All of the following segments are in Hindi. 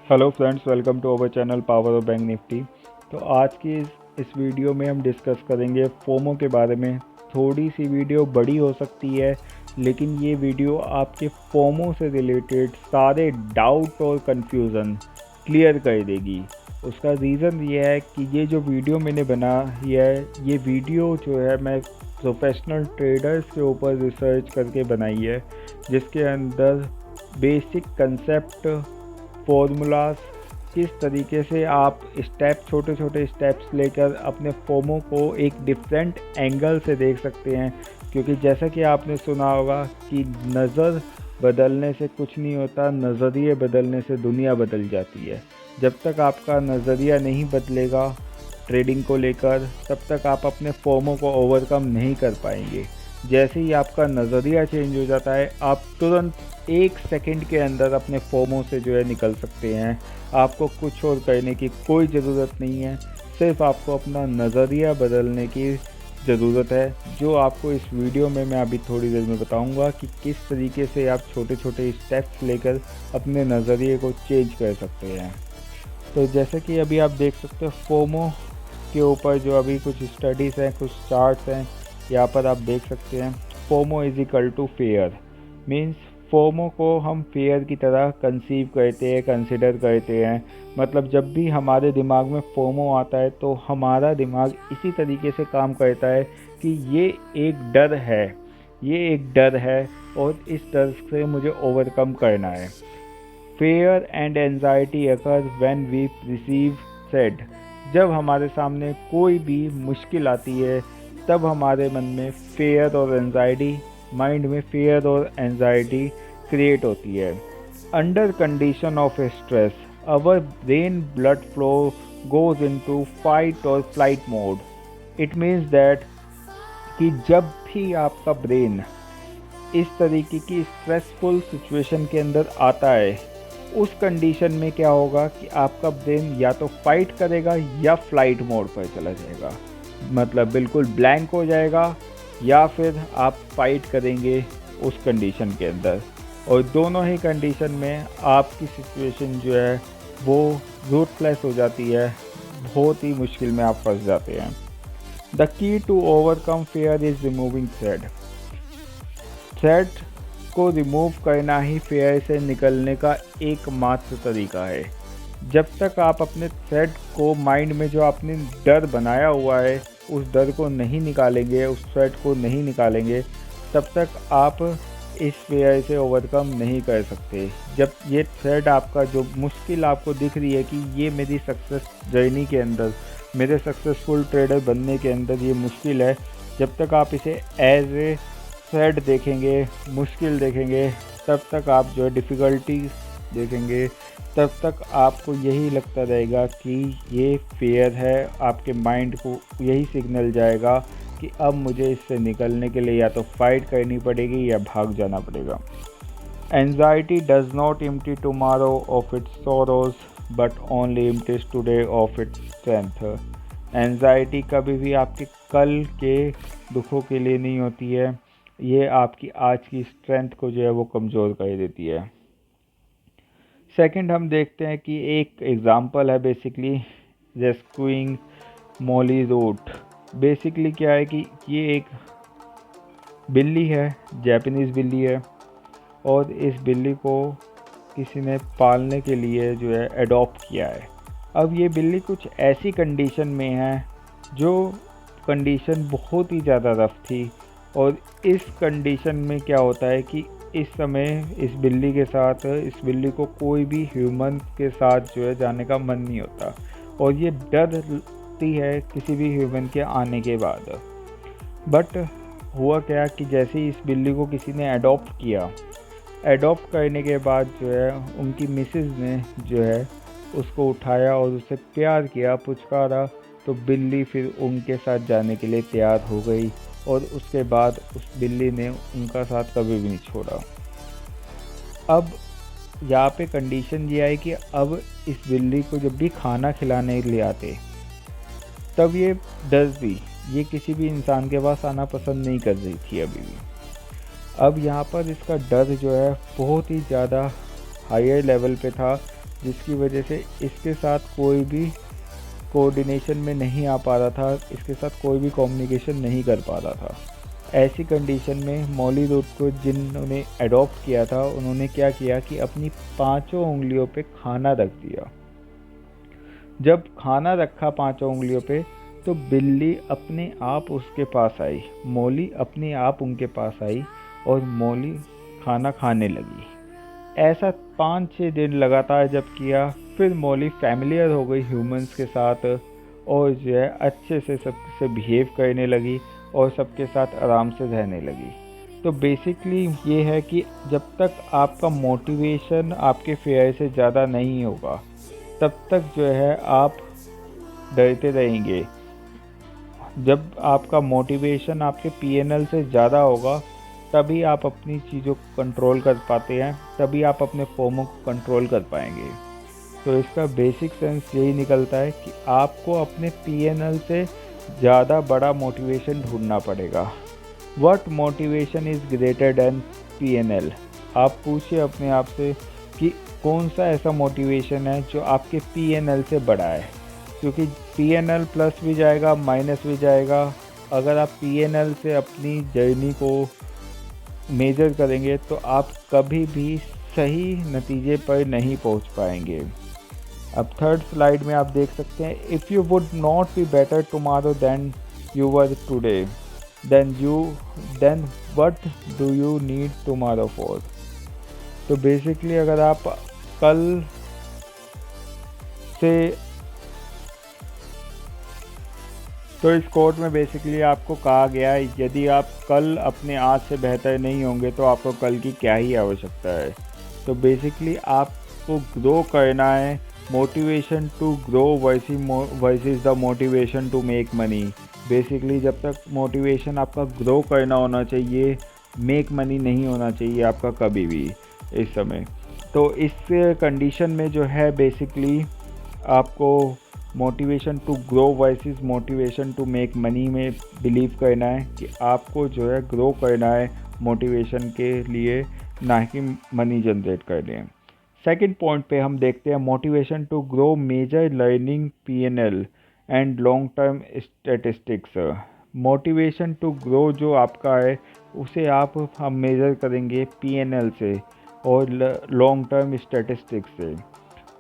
Hello friends, welcome to our channel power of bank nifty. तो आज की इस वीडियो में हम डिस्कस करेंगे फोमो के बारे में। थोड़ी सी वीडियो बड़ी हो सकती है, लेकिन ये वीडियो आपके फोमो से रिलेटेड सारे डाउट और कन्फ्यूज़न क्लियर कर देगी। उसका रीज़न ये है कि ये जो वीडियो मैंने बनाई है, ये वीडियो जो है मैं प्रोफेशनल ट्रेडर्स के ऊपर रिसर्च करके बनाई है, जिसके अंदर बेसिक कंसेप्ट, फॉर्मूलाज, किस तरीके से आप छोटे छोटे स्टेप्स लेकर अपने फोमो को एक डिफरेंट एंगल से देख सकते हैं। क्योंकि जैसा कि आपने सुना होगा कि नज़र बदलने से कुछ नहीं होता, नज़रिए बदलने से दुनिया बदल जाती है। जब तक आपका नज़रिया नहीं बदलेगा ट्रेडिंग को लेकर, तब तक आप अपने फोमो को ओवरकम नहीं कर पाएंगे। जैसे ही आपका नज़रिया चेंज हो जाता है, आप तुरंत 1 सेकंड के अंदर अपने फोमो से जो है निकल सकते हैं। आपको कुछ और करने की कोई ज़रूरत नहीं है, सिर्फ आपको अपना नज़रिया बदलने की ज़रूरत है, जो आपको इस वीडियो में मैं अभी थोड़ी देर में बताऊंगा कि किस तरीके से आप छोटे छोटे स्टेप्स लेकर अपने नज़रिए को चेंज कर सकते हैं। तो जैसे कि अभी आप देख सकते हो फोमो के ऊपर जो अभी कुछ स्टडीज़ हैं, कुछ चार्ट्स हैं, यहाँ पर आप देख सकते हैं। FOMO is equal to fear, means FOMO को हम फेयर की तरह कंसीव करते हैं, कंसिडर करते हैं। मतलब जब भी हमारे दिमाग में फोमो आता है तो हमारा दिमाग इसी तरीके से काम करता है कि ये एक डर है, ये एक डर है और इस डर से मुझे ओवरकम करना है। Fear and anxiety occur when we receive threat. जब हमारे सामने कोई भी मुश्किल आती है, तब हमारे मन में फेयर और एंजाइटी, माइंड में फेयर और एंजाइटी क्रिएट होती है। Under condition of stress our brain blood flow goes into fight और flight mode. It means that कि जब भी आपका ब्रेन इस तरीके की स्ट्रेसफुल सिचुएशन के अंदर आता है, उस कंडीशन में क्या होगा कि आपका ब्रेन या तो फाइट करेगा या फ्लाइट मोड पर चला जाएगा। मतलब बिल्कुल ब्लैंक हो जाएगा, या फिर आप फाइट करेंगे उस कंडीशन के अंदर। और दोनों ही कंडीशन में आपकी सिचुएशन जो है वो रूथलेस हो जाती है, बहुत ही मुश्किल में आप फंस जाते हैं। The key to overcome fear is removing threat. Threat को रिमूव करना ही फेयर से निकलने का एकमात्र तरीका है। जब तक आप अपने थ्रेड को, माइंड में जो आपने डर बनाया हुआ है, उस डर को नहीं निकालेंगे, उस थ्रेड को नहीं निकालेंगे, तब तक आप इस फेयर से ओवरकम नहीं कर सकते। जब ये थ्रेड आपका, जो मुश्किल आपको दिख रही है कि ये मेरी सक्सेस जर्नी के अंदर, मेरे सक्सेसफुल ट्रेडर बनने के अंदर ये मुश्किल है, जब तक आप इसे एज ए थ्रेड देखेंगे, मुश्किल देखेंगे, तब तक आप जो है डिफ़िकल्टीज देखेंगे, तब तक आपको यही लगता रहेगा कि ये फेयर है। आपके माइंड को यही सिग्नल जाएगा कि अब मुझे इससे निकलने के लिए या तो फाइट करनी पड़ेगी या भाग जाना पड़ेगा। Anxiety does not empty tomorrow of its sorrows but only empties today of its strength. Anxiety कभी भी आपके कल के दुखों के लिए नहीं होती है, ये आपकी आज की स्ट्रेंथ को जो है वो कमज़ोर कर देती है। सेकंड हम देखते हैं कि एक एग्ज़ाम्पल है basically rescuing Molly root. Basically क्या है कि ये एक बिल्ली है, जापानीज़ बिल्ली है, और इस बिल्ली को किसी ने पालने के लिए जो है अडॉप्ट किया है। अब ये बिल्ली कुछ ऐसी कंडीशन में है जो कंडीशन बहुत ही ज़्यादा रफ थी, और इस कंडीशन में क्या होता है कि इस समय इस बिल्ली के साथ, इस बिल्ली को कोई भी ह्यूमन के साथ जो है जाने का मन नहीं होता, और ये डरती है किसी भी ह्यूमन के आने के बाद। बट हुआ क्या कि जैसे ही इस बिल्ली को किसी ने अडॉप्ट किया, अडॉप्ट करने के बाद जो है उनकी मिसेज़ ने जो है उसको उठाया और उससे प्यार किया, पुचकारा, तो बिल्ली फिर उनके साथ जाने के लिए तैयार हो गई, और उसके बाद उस बिल्ली ने उनका साथ कभी भी नहीं छोड़ा। अब यहाँ पे कंडीशन ये आई कि अब इस बिल्ली को जब भी खाना खिलाने के लिए आते, तब ये डरती, ये किसी भी इंसान के पास आना पसंद नहीं कर रही थी अभी भी। अब यहाँ पर इसका डर जो है बहुत ही ज़्यादा हायर लेवल पे था, जिसकी वजह से इसके साथ कोई भी कोऑर्डिनेशन में नहीं आ पा रहा था, इसके साथ कोई भी कम्युनिकेशन नहीं कर पा रहा था। ऐसी कंडीशन में मॉली रूट को जिन्होंने अडॉप्ट किया था उन्होंने क्या किया कि अपनी 5 उंगलियों पे खाना रख दिया। जब खाना रखा 5 उंगलियों पे तो बिल्ली अपने आप उसके पास आई, मॉली अपने आप उनके पास आई और मॉली खाना खाने लगी। ऐसा 5-6 दिन लगातार जब किया, फिर मॉली फैमिलियर हो गई ह्यूमंस के साथ और जो है अच्छे से सबसे बिहेव करने लगी और सबके साथ आराम से रहने लगी। तो बेसिकली ये है कि जब तक आपका मोटिवेशन आपके फेयर से ज़्यादा नहीं होगा तब तक जो है आप डरते रहेंगे। जब आपका मोटिवेशन आपके पीएनएल से ज़्यादा होगा तभी आप अपनी चीज़ों को कंट्रोल कर पाते हैं, तभी आप अपने फोमो को कंट्रोल कर पाएंगे। तो इसका बेसिक सेंस यही निकलता है कि आपको अपने पीएनएल से ज़्यादा बड़ा मोटिवेशन ढूंढना पड़ेगा। What motivation is greater than PNL? आप पूछिए अपने आप से कि कौन सा ऐसा मोटिवेशन है जो आपके पीएनएल से बड़ा है, क्योंकि पीएनएल प्लस भी जाएगा माइनस भी जाएगा। अगर आप पीएनएल से अपनी जर्नी को मेजर करेंगे तो आप कभी भी सही नतीजे पर नहीं पहुंच पाएंगे। अब थर्ड स्लाइड में आप देख सकते हैं, if you would not be better tomorrow then you were today then what do you need tomorrow for? तो बेसिकली अगर आप कल से, तो इस कोट में बेसिकली आपको कहा गया है यदि आप कल अपने आज से बेहतर नहीं होंगे तो आपको कल की क्या ही आवश्यकता है। तो बेसिकली आपको ग्रो करना है, motivation to grow versus the motivation to make money. Basically जब तक मोटिवेशन आपका ग्रो करना होना चाहिए, मेक मनी नहीं होना चाहिए आपका कभी भी इस समय। तो इस कंडीशन में जो है बेसिकली आपको motivation to grow versus motivation to make money में बिलीव करना है कि आपको जो है ग्रो करना है मोटिवेशन के लिए, ना कि मनी जनरेट करने। सेकंड पॉइंट पे हम देखते हैं motivation to grow measure learning PNL and long term statistics. Motivation to grow जो आपका है उसे हम मेजर करेंगे पीएनएल से और लॉन्ग टर्म स्टैटिस्टिक्स से।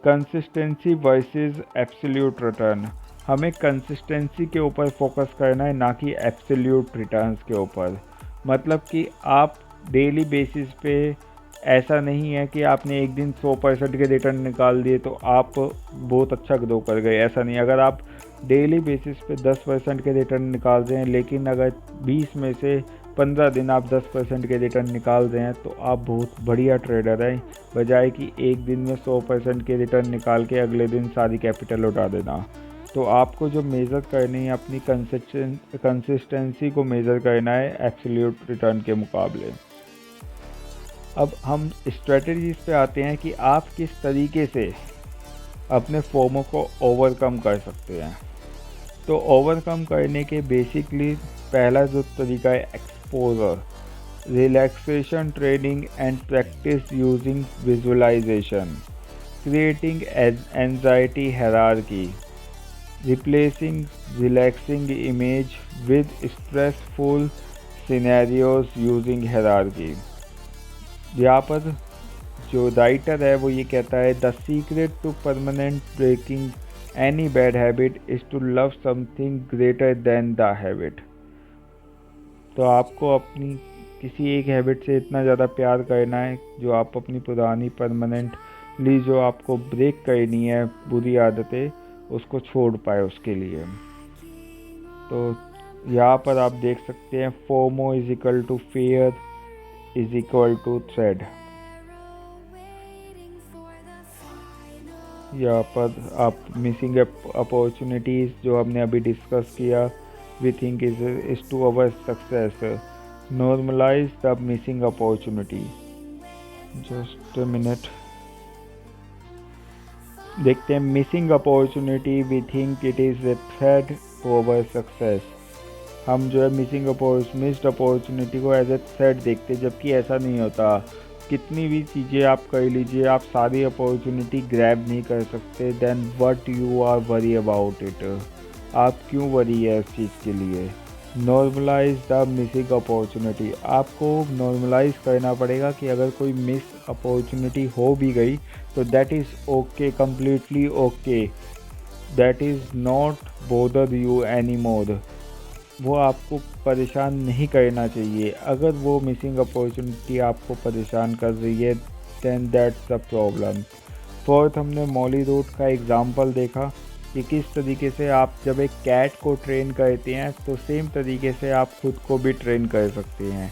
कंसिस्टेंसी वर्सेस एब्सोल्यूट रिटर्न, हमें कंसिस्टेंसी के ऊपर फोकस करना है, ना कि एब्सोल्यूट रिटर्न्स के ऊपर। मतलब कि आप डेली बेसिस पे, ऐसा नहीं है कि आपने एक दिन 100% के रिटर्न निकाल दिए तो आप बहुत अच्छा ग्रो कर गए, ऐसा नहीं। अगर आप डेली बेसिस पे 10% के रिटर्न निकाल रहे हैं, लेकिन अगर 20 में से 15 दिन आप 10% के रिटर्न निकाल रहे हैं तो आप बहुत बढ़िया ट्रेडर हैं, बजाय कि एक दिन में 100% के रिटर्न निकाल के अगले दिन सारी कैपिटल उठा देना। तो आपको जो मेज़र करनी है अपनी कंसिस्टेंसी को मेज़र करना है एब्सोल्यूट रिटर्न के मुकाबले। अब हम स्ट्रेटजीज पे आते हैं कि आप किस तरीके से अपने फोमो को ओवरकम कर सकते हैं। तो ओवरकम करने के बेसिकली पहला जो तरीका है exposure, relaxation training and practice using visualisation, creating anxiety hierarchy, replacing relaxing image with stressful scenarios using hierarchy. यहाँ पर जो राइटर है वो ये कहता है, the secret to permanent breaking any bad habit is to love something greater than the habit. तो आपको अपनी किसी एक हैबिट से इतना ज़्यादा प्यार करना है जो आप अपनी पुरानी परमानेंटली जो आपको ब्रेक करनी है बुरी आदतें, उसको छोड़ पाए उसके लिए। तो यहाँ पर आप देख सकते हैं FOMO is equal to fear is equal to threat. यहाँ पर आप मिसिंग अपॉर्चुनिटीज़ जो हमने अभी डिस्कस किया, we think is to our success, normalise the missing opportunity. Just a minute, देखते हैं missing opportunity, we think it is a threat to our success. हम जो है मिस्ड अपॉर्चुनिटी को एज ए थ्रेड देखते, जबकि ऐसा नहीं होता। कितनी भी चीज़ें आप कर लीजिए, आप सारी अपॉर्चुनिटी ग्रैब नहीं कर सकते, then what you are worry about it. आप क्यों वरी है इस चीज़ के लिए। नॉर्मलाइज द मिसिंग अपॉर्चुनिटी, आपको नॉर्मलाइज करना पड़ेगा कि अगर कोई मिस अपॉर्चुनिटी हो भी गई तो that is okay, completely okay, that is not bother you any more. वो आपको परेशान नहीं करना चाहिए। अगर वो मिसिंग अपॉर्चुनिटी आपको परेशान कर रही है then that's the problem. Fourth, हमने मॉली रूट का एग्ज़ाम्पल देखा कि किस तरीके से आप जब एक कैट को ट्रेन करते हैं तो सेम तरीके से आप खुद को भी ट्रेन कर सकते हैं,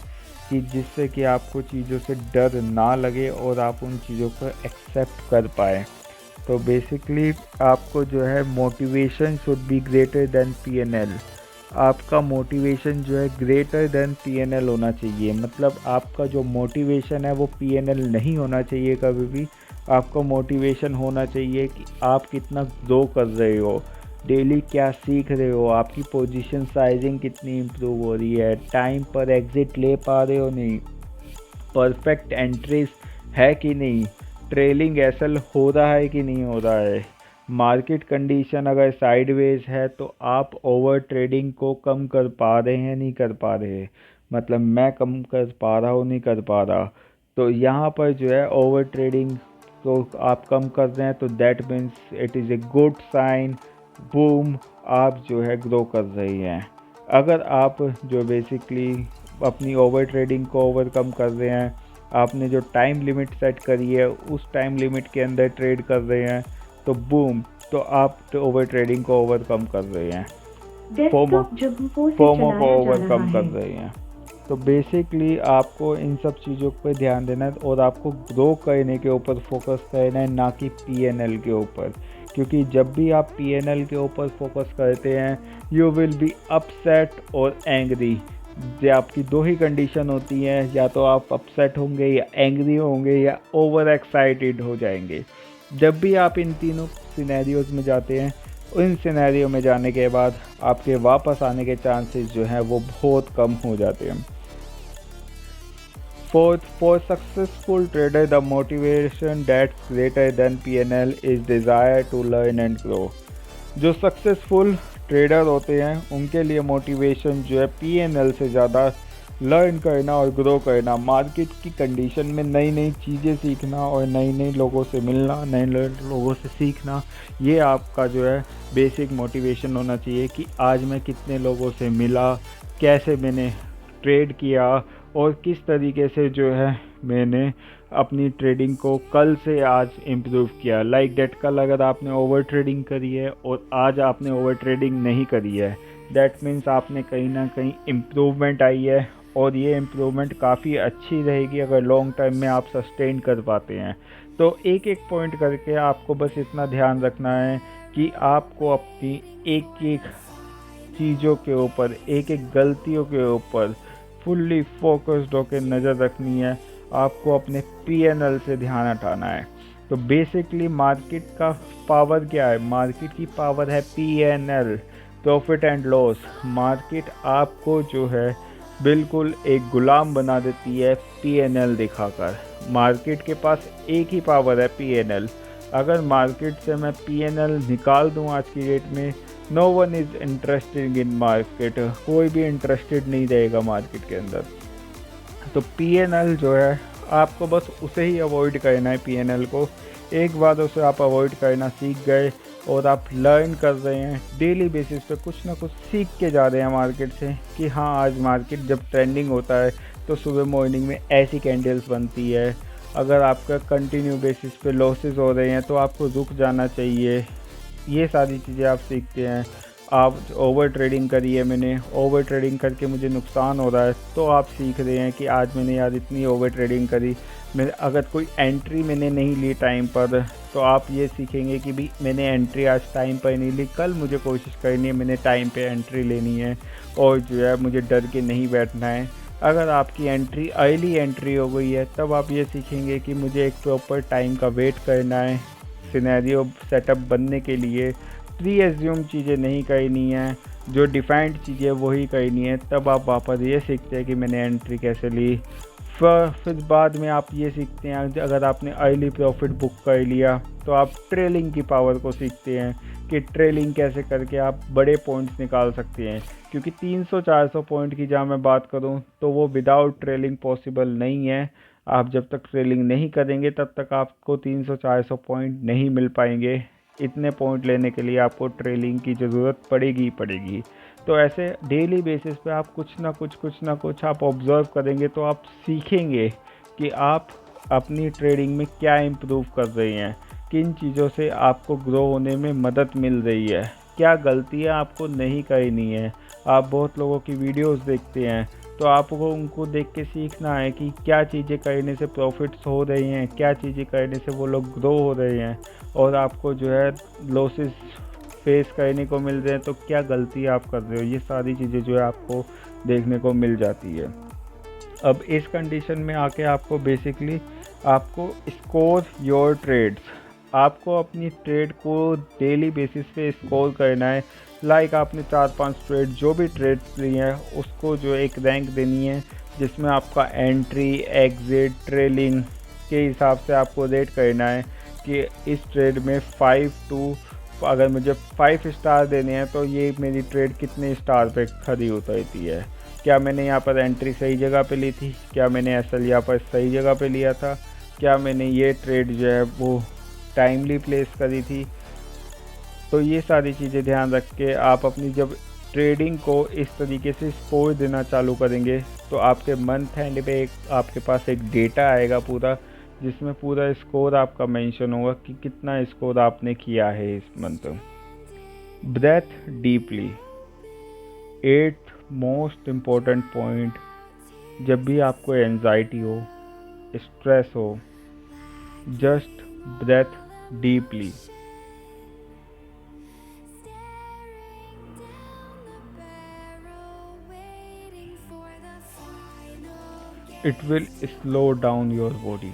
कि जिससे कि आपको चीज़ों से डर ना लगे और आप उन चीज़ों को एक्सेप्ट कर पाएँ। तो बेसिकली आपको जो है motivation should be greater than PNL. आपका मोटिवेशन जो है ग्रेटर देन पीएनएल होना चाहिए। मतलब आपका जो मोटिवेशन है वो पीएनएल नहीं होना चाहिए कभी भी। आपका मोटिवेशन होना चाहिए कि आप कितना ग्रो कर रहे हो, डेली क्या सीख रहे हो, आपकी पोजीशन साइजिंग कितनी इम्प्रूव हो रही है, टाइम पर एग्ज़िट ले पा रहे हो नहीं, परफेक्ट एंट्रीज है कि नहीं, ट्रेलिंग एसएल हो रहा है कि नहीं हो रहा है, मार्केट कंडीशन अगर साइडवेज है तो आप ओवर ट्रेडिंग को कम कर पा रहे हैं नहीं कर पा रहे। मतलब मैं कम कर पा रहा हूँ नहीं कर पा रहा। तो यहाँ पर जो है ओवर ट्रेडिंग तो आप कम कर रहे हैं तो that means it is a good sign, boom, आप जो है ग्रो कर रही हैं। अगर आप जो बेसिकली अपनी ओवर ट्रेडिंग को ओवरकम कर रहे हैं, आपने जो टाइम लिमिट सेट करी है उस टाइम लिमिट के अंदर ट्रेड कर रहे हैं तो बूम, तो आप तो ओवर ट्रेडिंग को ओवरकम कर रहे हैं, फोमो को ओवरकम कर रहे हैं। तो बेसिकली आपको इन सब चीज़ों पर ध्यान देना है और आपको ग्रो करने के ऊपर फोकस करना है, ना कि पीएनएल के ऊपर। क्योंकि जब भी आप पीएनएल के ऊपर फोकस करते हैं यू विल बी अपसेट और एंग्री। ये आपकी दो ही कंडीशन होती हैं, या तो आप अपसेट होंगे या एंग्री होंगे या ओवर एक्साइटेड हो जाएंगे। जब भी आप इन तीनों सिनेरियोज में जाते हैं, उन सिनेरियो में जाने के बाद आपके वापस आने के चांसेस जो हैं वो बहुत कम हो जाते हैं। Fourth, for successful trader, the motivation that's greater than PNL is desire to learn and grow. जो सक्सेसफुल ट्रेडर होते हैं उनके लिए मोटिवेशन जो है पीएनएल से ज़्यादा लर्न करना और ग्रो करना, मार्केट की कंडीशन में नई नई चीज़ें सीखना और नई नई लोगों से मिलना, नए लोगों से सीखना, ये आपका जो है बेसिक मोटिवेशन होना चाहिए कि आज मैं कितने लोगों से मिला, कैसे मैंने ट्रेड किया और किस तरीके से जो है मैंने अपनी ट्रेडिंग को कल से आज इम्प्रूव किया। लाइक डेट कल अगर आपने ओवर ट्रेडिंग करी है और आज आपने ओवर ट्रेडिंग नहीं करी है, दैट मीन्स आपने कहीं ना कहीं इम्प्रूवमेंट आई है और ये इम्प्रूवमेंट काफ़ी अच्छी रहेगी अगर लॉन्ग टर्म में आप सस्टेन कर पाते हैं। तो एक एक पॉइंट करके आपको बस इतना ध्यान रखना है कि आपको अपनी एक एक चीज़ों के ऊपर, एक एक गलतियों के ऊपर फुल्ली फोकस्ड होकर नज़र रखनी है। आपको अपने पीएनएल से ध्यान हटाना है। तो बेसिकली मार्केट का पावर क्या है? मार्केट की पावर है PNL, profit and loss. Market आपको जो है बिल्कुल एक गुलाम बना देती है पीएनएल दिखाकर। मार्केट के पास एक ही पावर है, पीएनएल। अगर मार्केट से मैं पीएनएल निकाल दूं आज की डेट में, no one is interested in market, कोई भी इंटरेस्टेड नहीं रहेगा मार्केट के अंदर। तो पीएनएल जो है आपको बस उसे ही अवॉइड करना है। पीएनएल को एक बार उसे आप अवॉइड करना सीख गए और आप लर्न कर रहे हैं, डेली बेसिस पे कुछ ना कुछ सीख के जा रहे हैं मार्केट से कि हाँ आज मार्केट जब ट्रेंडिंग होता है तो सुबह मॉर्निंग में ऐसी कैंडल्स बनती है। अगर आपका कंटिन्यू बेसिस पे लॉसेस हो रहे हैं तो आपको रुक जाना चाहिए। ये सारी चीज़ें आप सीखते हैं। आप ओवर ट्रेडिंग करी है, मैंने ओवर ट्रेडिंग करके मुझे नुकसान हो रहा है, तो आप सीख रहे हैं कि आज मैंने यार इतनी ओवर ट्रेडिंग करी, मैं अगर कोई एंट्री मैंने नहीं ली टाइम पर, तो आप ये सीखेंगे कि भी मैंने एंट्री आज टाइम पर नहीं ली, कल मुझे कोशिश करनी है मैंने टाइम पे एंट्री लेनी है और जो है मुझे डर के नहीं बैठना है। अगर आपकी एंट्री अर्ली एंट्री हो गई है तब आप ये सीखेंगे कि मुझे एक प्रॉपर टाइम का वेट करना है। सिनेरियो सेटअप बनने के लिए प्री एज्यूम चीज़ें नहीं करनी है, जो डिफाइंड चीज़ें वही करनी है। तब आप वापस ये सीखते हैं कि मैंने एंट्री कैसे ली, फिर बाद में आप ये सीखते हैं, अगर आपने अर्ली प्रॉफिट बुक कर लिया तो आप ट्रेलिंग की पावर को सीखते हैं कि ट्रेलिंग कैसे करके आप बड़े पॉइंट्स निकाल सकते हैं। क्योंकि 300-400 पॉइंट की जहाँ मैं बात करूँ तो वो विदाउट ट्रेलिंग पॉसिबल नहीं है। आप जब तक ट्रेलिंग नहीं करेंगे तब तक आपको 300-400 पॉइंट नहीं मिल पाएंगे। इतने पॉइंट लेने के लिए आपको ट्रेलिंग की ज़रूरत पड़ेगी पड़ेगी। तो ऐसे डेली बेसिस पे आप कुछ ना कुछ आप ऑब्ज़र्व करेंगे तो आप सीखेंगे कि आप अपनी ट्रेडिंग में क्या इम्प्रूव कर रहे हैं, किन चीज़ों से आपको ग्रो होने में मदद मिल रही है, क्या गलतियां आपको नहीं करनी है। आप बहुत लोगों की वीडियोस देखते हैं तो आपको उनको देख के सीखना है कि क्या चीज़ें करने से प्रॉफिट्स हो रही हैं, क्या चीज़ें करने से वो लोग ग्रो हो रहे हैं, और आपको जो है लॉसेस फेस करने को मिल रहे हैं तो क्या गलती आप कर रहे हो। ये सारी चीज़ें जो है आपको देखने को मिल जाती है। अब इस कंडीशन में आके आपको बेसिकली आपको स्कोर योर ट्रेड्स, आपको अपनी ट्रेड को डेली बेसिस पे स्कोर करना है। लाइक आपने 4-5 ट्रेड जो भी ट्रेड्स ली हैं उसको जो एक रैंक देनी है, जिसमें आपका एंट्री, एग्जिट, ट्रेलिंग के हिसाब से आपको रेट करना है कि इस ट्रेड में 5 टू, अगर मुझे 5 स्टार देने हैं तो ये मेरी ट्रेड कितने स्टार पे खड़ी उतरती है। क्या मैंने यहाँ पर एंट्री सही जगह पे ली थी, क्या मैंने एसएल यहाँ पर सही जगह पे लिया था, क्या मैंने ये ट्रेड जो है वो टाइमली प्लेस करी थी। तो ये सारी चीज़ें ध्यान रख के आप अपनी जब ट्रेडिंग को इस तरीके से स्कोर देना चालू करेंगे तो आपके मंथ एंड पे आपके पास एक डेटा आएगा पूरा, जिसमें पूरा स्कोर आपका मेंशन होगा कि कितना स्कोर आपने किया है इस month. Breathe deeply, 8 most important point. जब भी आपको एंजाइटी हो, स्ट्रेस हो, just breathe deeply. It will slow down your body.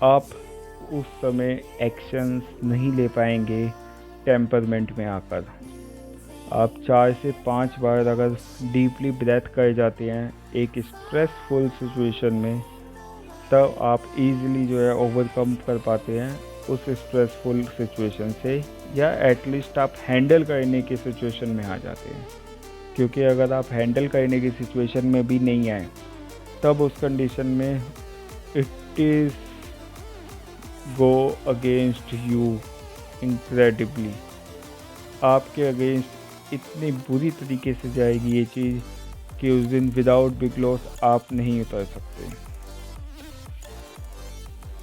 आप उस समय एक्शंस नहीं ले पाएंगे टेम्परमेंट में आकर। आप 4 से 5 बार अगर डीपली ब्रेथ कर जाते हैं एक स्ट्रेसफुल सिचुएशन में, तब आप इजीली जो है ओवरकम कर पाते हैं उस स्ट्रेसफुल सिचुएशन से, या एटलीस्ट आप हैंडल करने की सिचुएशन में आ जाते हैं। क्योंकि अगर आप हैंडल करने की सिचुएशन में भी नहीं आए तब उस कंडीशन में it is go against you incredibly. आपके अगेंस्ट इतनी बुरी तरीके से जाएगी ये चीज़ कि उस दिन विदाउट बिग लॉस आप नहीं उतर सकते।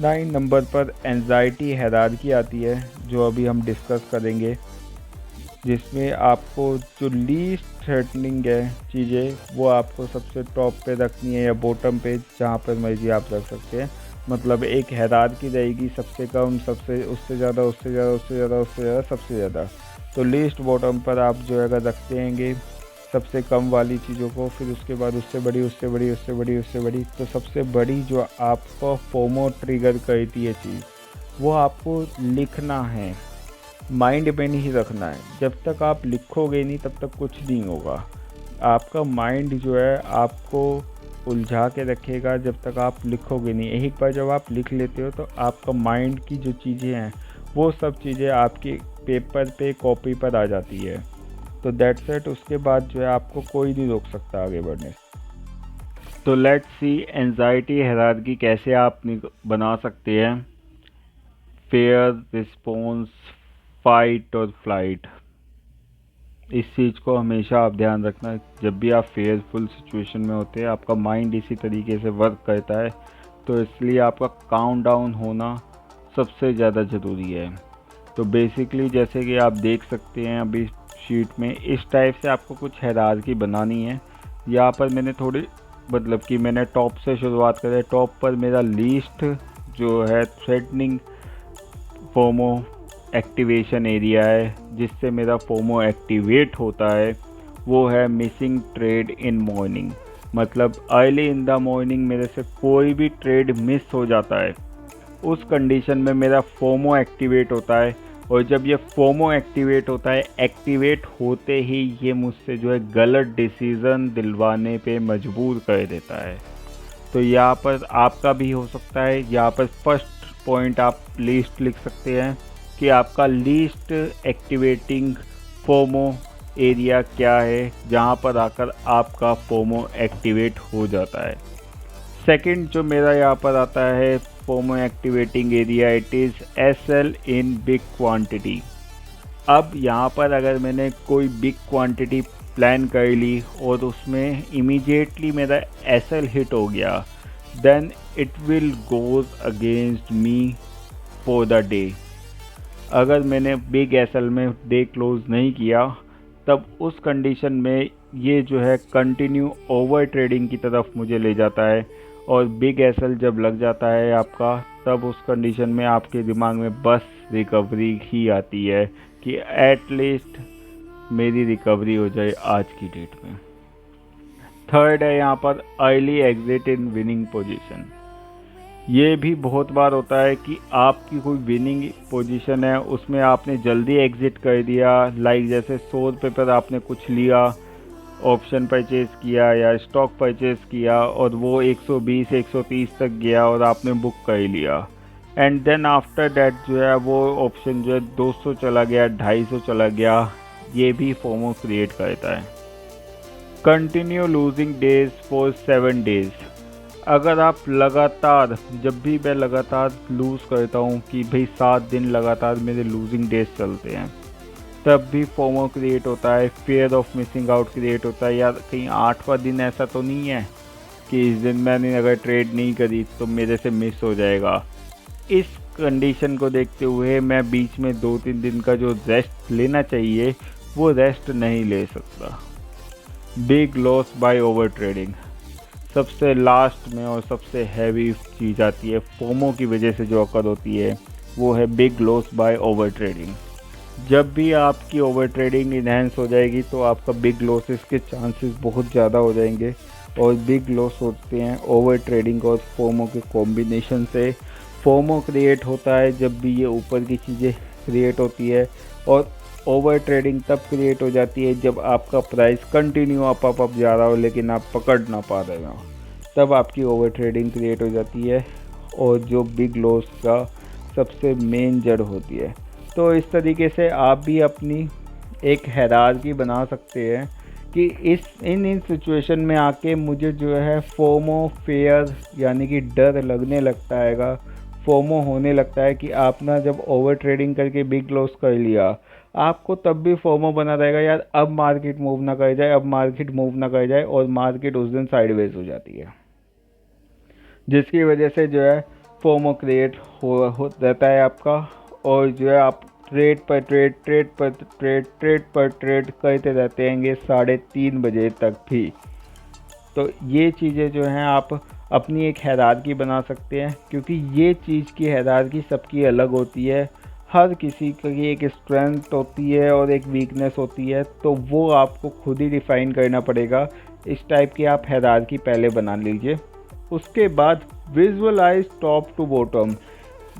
9 नंबर पर एंजाइटी हायरार्की आती है, जो अभी हम डिस्कस करेंगे, जिसमें आपको जो लीस्ट थ्रेटनिंग है चीज़ें वो आपको सबसे टॉप पे रखनी है या बॉटम पे, जहाँ पर मर्जी आप रख सकते हैं। मतलब एक हायरार्की रहेगी, सबसे कम, सबसे, उससे ज़्यादा, उससे ज़्यादा, उससे ज़्यादा, उससे ज़्यादा, सबसे ज़्यादा। तो लीस्ट बॉटम पर आप जो है अगर रखते हैंगे सबसे कम वाली चीज़ों को, फिर उसके बाद उससे बड़ी, उससे बड़ी, उससे बड़ी, उससे बड़ी, तो सबसे बड़ी जो आपको फोमो ट्रिगर करती है चीज़, वो आपको लिखना है, माइंड में नहीं रखना है। जब तक आप लिखोगे नहीं तब तक कुछ नहीं होगा। आपका माइंड जो है आपको उलझा के रखेगा जब तक आप लिखोगे नहीं। एक बार जब आप लिख लेते हो तो आपका माइंड की जो चीज़ें हैं वो सब चीज़ें आपके पेपर पे, कॉपी पर आ जाती है। तो दैट्स इट। उसके बाद जो है आपको कोई नहीं रोक सकता आगे बढ़ने। तो लेट्स सी एंजाइटी हायरार्की कैसे आप बना सकते हैं। फेयर, रिस्पॉन्स, फाइट और फ्लाइट। इस चीज़ को हमेशा आप ध्यान रखना। जब भी आप फेयरफुल सिचुएशन में होते हैं आपका माइंड इसी तरीके से वर्क करता है, तो इसलिए आपका काउंट डाउन होना सबसे ज़्यादा ज़रूरी है। तो बेसिकली जैसे कि आप देख सकते हैं अभी शीट में, इस टाइप से आपको कुछ हायरार्की बनानी है। यहाँ पर मैंने थोड़ी, मतलब कि मैंने टॉप से शुरुआत करें। टॉप पर मेरा लीस्ट जो है थ्रेटनिंग फोमो एक्टिवेशन एरिया है, जिससे मेरा फोमो एक्टिवेट होता है, वो है मिसिंग ट्रेड इन मॉर्निंग। मतलब अर्ली इन द मॉर्निंग मेरे से कोई भी ट्रेड मिस हो जाता है, उस कंडीशन में मेरा फोमो एक्टिवेट होता है। और जब ये फोमो एक्टिवेट होता है, एक्टिवेट होते ही ये मुझसे जो है गलत डिसीज़न दिलवाने पे मजबूर कर देता है। तो यहाँ पर आपका भी हो सकता है। यहाँ पर फर्स्ट पॉइंट आप लीस्ट लिख सकते हैं कि आपका लीस्ट एक्टिवेटिंग फोमो एरिया क्या है, जहाँ पर आकर आपका फोमो एक्टिवेट हो जाता है। सेकंड जो मेरा यहाँ पर आता है FOMO activating area, it is SL in big quantity. अब यहाँ पर अगर मैंने कोई बिग क्वांटिटी प्लान कर ली और उसमें इमीडिएटली मेरा SL हिट हो गया, then it will goes against me for the day. अगर मैंने बिग SL में डे क्लोज नहीं किया, तब उस कंडीशन में ये जो है कंटिन्यू ओवर ट्रेडिंग की तरफ मुझे ले जाता है। और बिग SL जब लग जाता है आपका, तब उस कंडीशन में आपके दिमाग में बस रिकवरी ही आती है कि एटलीस्ट मेरी रिकवरी हो जाए आज की डेट में। थर्ड है यहाँ पर early exit in winning position. ये भी बहुत बार होता है कि आपकी कोई विनिंग पोजीशन है, उसमें आपने जल्दी एग्जिट कर दिया। लाइक जैसे 100 रुपये पर आपने कुछ लिया, ऑप्शन परचेज किया या स्टॉक परचेज किया, और वो 120 130 तक गया और आपने बुक कर लिया। एंड देन आफ्टर दैट जो है वो ऑप्शन जो है 200 चला गया, 250 चला गया। ये भी फोमो क्रिएट करता है। Continue losing days for 7 days. अगर आप लगातार, जब भी मैं लगातार लूज़ करता हूँ कि भाई 7 दिन लगातार मेरे लूजिंग डेज चलते हैं, तब भी फोमो क्रिएट होता है, fear of missing out create होता है। यार कहीं 8वां दिन ऐसा तो नहीं है कि इस दिन मैंने अगर ट्रेड नहीं करी तो मेरे से मिस हो जाएगा। इस कंडीशन को देखते हुए मैं बीच में 2-3 दिन का जो रेस्ट लेना चाहिए वो रेस्ट नहीं ले सकता। Big loss by over trading. सबसे लास्ट में और सबसे हैवी चीज़ आती है फोमो की वजह से जो अकर होती है, वो है big loss by over trading. जब भी आपकी ओवर ट्रेडिंग इन्हेंस हो जाएगी तो आपका बिग लॉसेस के चांसेस बहुत ज़्यादा हो जाएंगे। और बिग लॉस होते हैं ओवर ट्रेडिंग और फोमो के कॉम्बिनेशन से। फोमो क्रिएट होता है जब भी ये ऊपर की चीज़ें क्रिएट होती है, और ओवर ट्रेडिंग तब क्रिएट हो जाती है जब आपका प्राइस कंटिन्यू अप जा रहा हो लेकिन आप पकड़ ना पा रहे हो, तब आपकी ओवर ट्रेडिंग क्रिएट हो जाती है और जो बिग लॉस का सबसे मेन जड़ होती है। तो इस तरीके से आप भी अपनी एक हायरार्की बना सकते हैं कि इन सिचुएशन में आके मुझे जो है फोमो फेयर यानी कि डर लगने लगता है, फोमो होने लगता है कि आप ना जब ओवर ट्रेडिंग करके बिग लॉस कर लिया, आपको तब भी फोमो बना रहेगा, यार अब मार्केट मूव ना कर जाए, अब मार्केट मूव ना कर जाए, और मार्केट उस दिन साइडवेज हो जाती है, जिसकी वजह से जो है फोमो क्रिएट हो रहता है आपका। और जो है आप ट्रेड पर ट्रेड करते रहते हैं 3:30 बजे तक भी। तो ये चीज़ें जो हैं आप अपनी एक हायरार्की बना सकते हैं, क्योंकि ये चीज़ की हायरार्की सबकी अलग होती है। हर किसी की एक स्ट्रेंथ होती है और एक वीकनेस होती है, तो वो आपको खुद ही डिफ़ाइन करना पड़ेगा। इस टाइप की आप हायरार्की पहले बना लीजिए। उसके बाद विजुअलाइज टॉप टू बॉटम।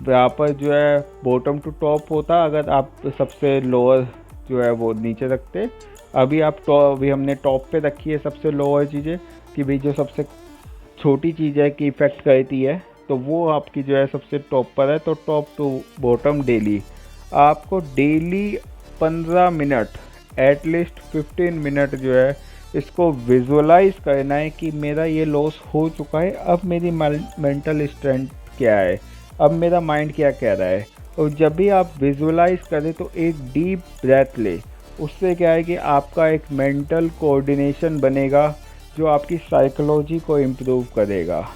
यहाँ पर जो है बॉटम टू टॉप होता, अगर आप सबसे लोअर जो है वो नीचे रखते, अभी हमने टॉप पे रखी है सबसे लोअर चीज़ें, कि भाई जो सबसे छोटी चीज़ है कि इफ़ेक्ट करती है, तो वो आपकी जो है सबसे टॉप पर है। तो टॉप टू बॉटम डेली आपको डेली 15 मिनट, एटलीस्ट 15 मिनट जो है इसको विजुअलाइज करना है कि मेरा ये लॉस हो चुका है, अब मेरी मेंटल स्ट्रेंथ क्या है, अब मेरा माइंड क्या कह रहा है। और जब भी आप विजुअलाइज करें तो एक डीप ब्रेथ ले, उससे क्या है कि आपका एक मेंटल कोऑर्डिनेशन बनेगा जो आपकी साइकोलॉजी को इम्प्रूव करेगा।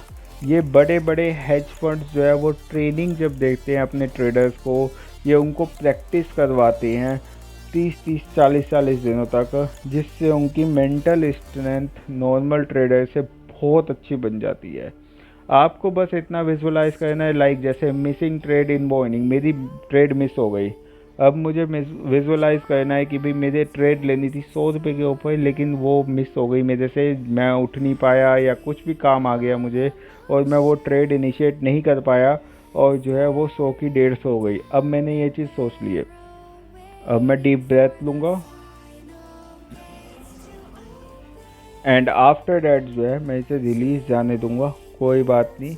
ये बड़े बड़े हेज फंड्स जो है वो ट्रेनिंग जब देखते हैं अपने ट्रेडर्स को, ये उनको प्रैक्टिस करवाते हैं 30-40 दिनों तक, जिससे उनकी मेंटल स्ट्रेंथ नॉर्मल ट्रेडर से बहुत अच्छी बन जाती है। आपको बस इतना विजुअलाइज करना है, लाइक जैसे मिसिंग ट्रेड इन मॉर्निंग, मेरी ट्रेड मिस हो गई, अब मुझे विजुअलाइज करना है कि भाई मेरे ट्रेड लेनी थी 100 रुपये के ऊपर, लेकिन वो मिस हो गई मेरे से, मैं उठ नहीं पाया या कुछ भी काम आ गया मुझे और मैं वो ट्रेड इनिशिएट नहीं कर पाया, और जो है वो 100 की 150 हो गई। अब मैंने ये चीज़ सोच ली है, अब मैं डीप ब्रेथ लूँगा एंड आफ्टर डैट जो है मैं इसे रिलीज जाने दूंगा, कोई बात नहीं,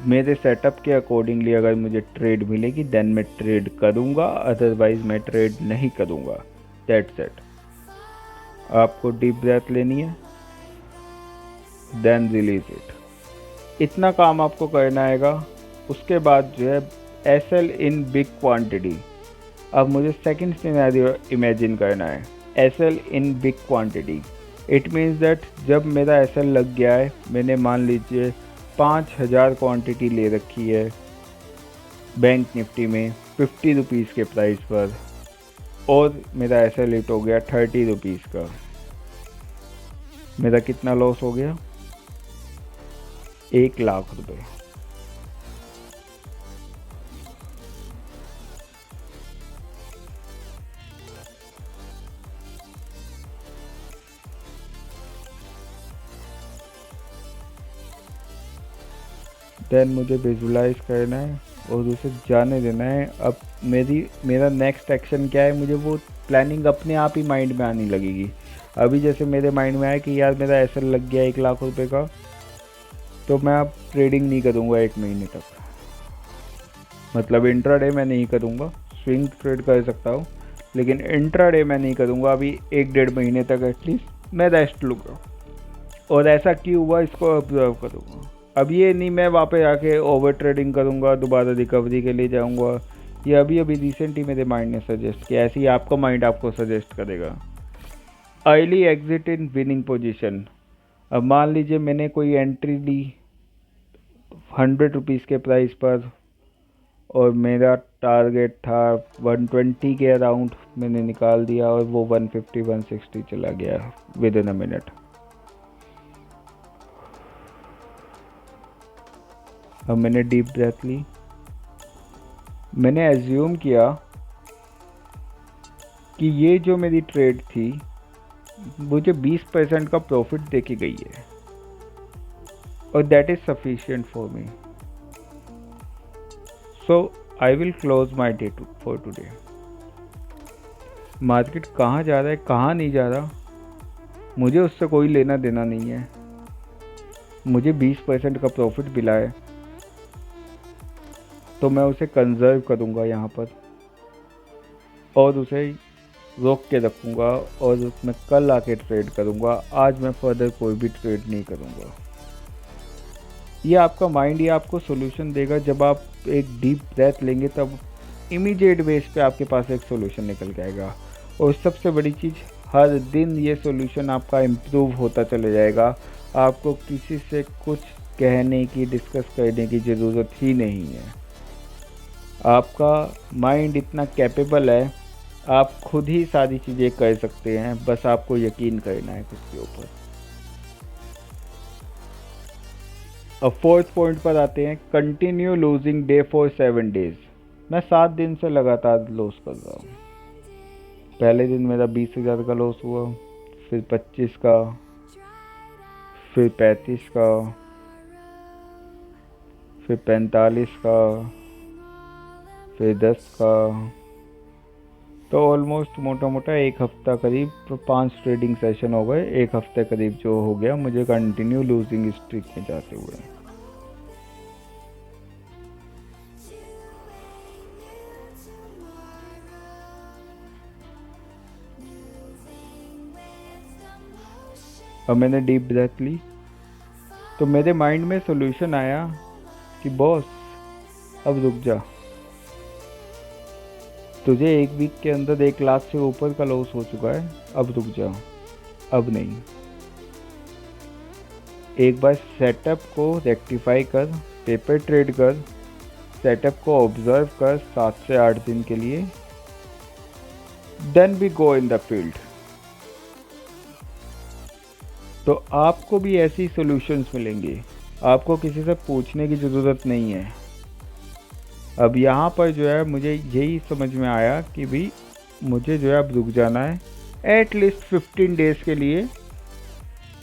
मेरे सेटअप के अकॉर्डिंगली अगर मुझे ट्रेड मिलेगी देन मैं ट्रेड करूँगा, अदरवाइज मैं ट्रेड नहीं करूँगा। That's it. आपको डीप ब्रेथ लेनी है, देन रिलीज इट। इतना काम आपको करना आएगा। उसके बाद जो है एसएल इन बिग क्वांटिटी। अब मुझे सेकंड सिनेरियो इमेजिन करना है, SL in big quantity. It means that जब मेरा एसएल लग गया है, मैंने मान लीजिए 5000 क्वांटिटी ले रखी है बैंक निफ्टी में 50 रुपीज़ के प्राइस पर, और मेरा एसएल हिट हो गया 30 रुपीज़ का। मेरा कितना लॉस हो गया? 1,00,000 रुपये। देन मुझे विजुलाइज करना है और उसे जाने देना है। अब मेरा नेक्स्ट एक्शन क्या है, मुझे वो प्लानिंग अपने आप ही माइंड में आने लगेगी। अभी जैसे मेरे माइंड में आया कि यार मेरा एसएल लग गया 1,00,000 रुपये का, तो मैं अब ट्रेडिंग नहीं करूँगा 1 महीने तक। मतलब इंट्राडे मैं नहीं करूँगा, स्विंग ट्रेड कर सकता हूँ, लेकिन इंट्राडे मैं नहीं करूँगा। अभी 1-1.5 महीने तक एटलीस्ट मैं रेस्ट लूँगा। और ऐसा क्यों हुआ इसको ऑब्जर्व करूँगा। अब ये नहीं मैं वापस आके ओवर ट्रेडिंग करूँगा, दोबारा रिकवरी के लिए जाऊँगा। ये अभी रिसेंट ही मेरे माइंड ने सजेस्ट किया, ऐसे ही आपका माइंड आपको सजेस्ट करेगा। Early exit in winning position. अब मान लीजिए मैंने कोई एंट्री ली 100 रुपीज़ के प्राइस पर, और मेरा टारगेट था 120 के अराउंड, मैंने निकाल दिया और वो 150-160 चला गया विद इन अ मिनट। अब मैंने डीप ब्रेथ ली, मैंने एज्यूम किया कि ये जो मेरी ट्रेड थी मुझे 20% का प्रॉफिट देके गई है, और that is sufficient for me. So I will close my day for today. Market कहाँ जा रहा है कहाँ नहीं जा रहा, मुझे उससे कोई लेना देना नहीं है। मुझे 20% का प्रॉफिट मिला है, तो मैं उसे कंजर्व करूँगा यहाँ पर, और उसे रोक के रखूँगा, और उसमें कल आके ट्रेड करूँगा। आज मैं फर्दर कोई भी ट्रेड नहीं करूँगा। ये आपका माइंड ही आपको सोल्यूशन देगा। जब आप एक डीप ब्रेथ लेंगे तब इमीडिएट बेस पे आपके पास एक सोल्यूशन निकल के आएगा। और सबसे बड़ी चीज़, हर दिन ये सोल्यूशन आपका इम्प्रूव होता चले जाएगा। आपको किसी से कुछ कहने की, डिस्कस करने की ज़रूरत ही नहीं है। आपका माइंड इतना कैपेबल है, आप खुद ही सारी चीज़ें कर सकते हैं, बस आपको यकीन करना है खुद के ऊपर। अब फोर्थ पॉइंट पर आते हैं, continue losing day for 7 days. मैं 7 दिन से लगातार लॉस कर रहा हूँ। पहले दिन मेरा 20,000 का लॉस हुआ, फिर 25 का, फिर 35 का, फिर 45 का, फिर 10 का। तो ऑलमोस्ट मोटा मोटा एक हफ्ता करीब 5 ट्रेडिंग सेशन हो गए। एक हफ्ते करीब जो हो गया मुझे कंटिन्यू लूजिंग स्ट्रीक में जाते हुए। अब मैंने डीप ब्रेथ ली, तो मेरे माइंड में सॉल्यूशन आया कि बॉस अब रुक जा, तुझे 1 वीक के अंदर 1,00,000 से ऊपर का लॉस हो चुका है, अब रुक जा, अब नहीं। एक बार सेटअप को रेक्टिफाई कर, पेपर ट्रेड कर, सेटअप को ऑब्जर्व कर 7 से 8 दिन के लिए, then we go in the field. तो आपको भी ऐसी सॉल्यूशंस मिलेंगे, आपको किसी से पूछने की ज़रूरत नहीं है। अब यहाँ पर जो है मुझे यही समझ में आया कि भाई मुझे जो है अब रुक जाना है एटलीस्ट 15 डेज़ के लिए।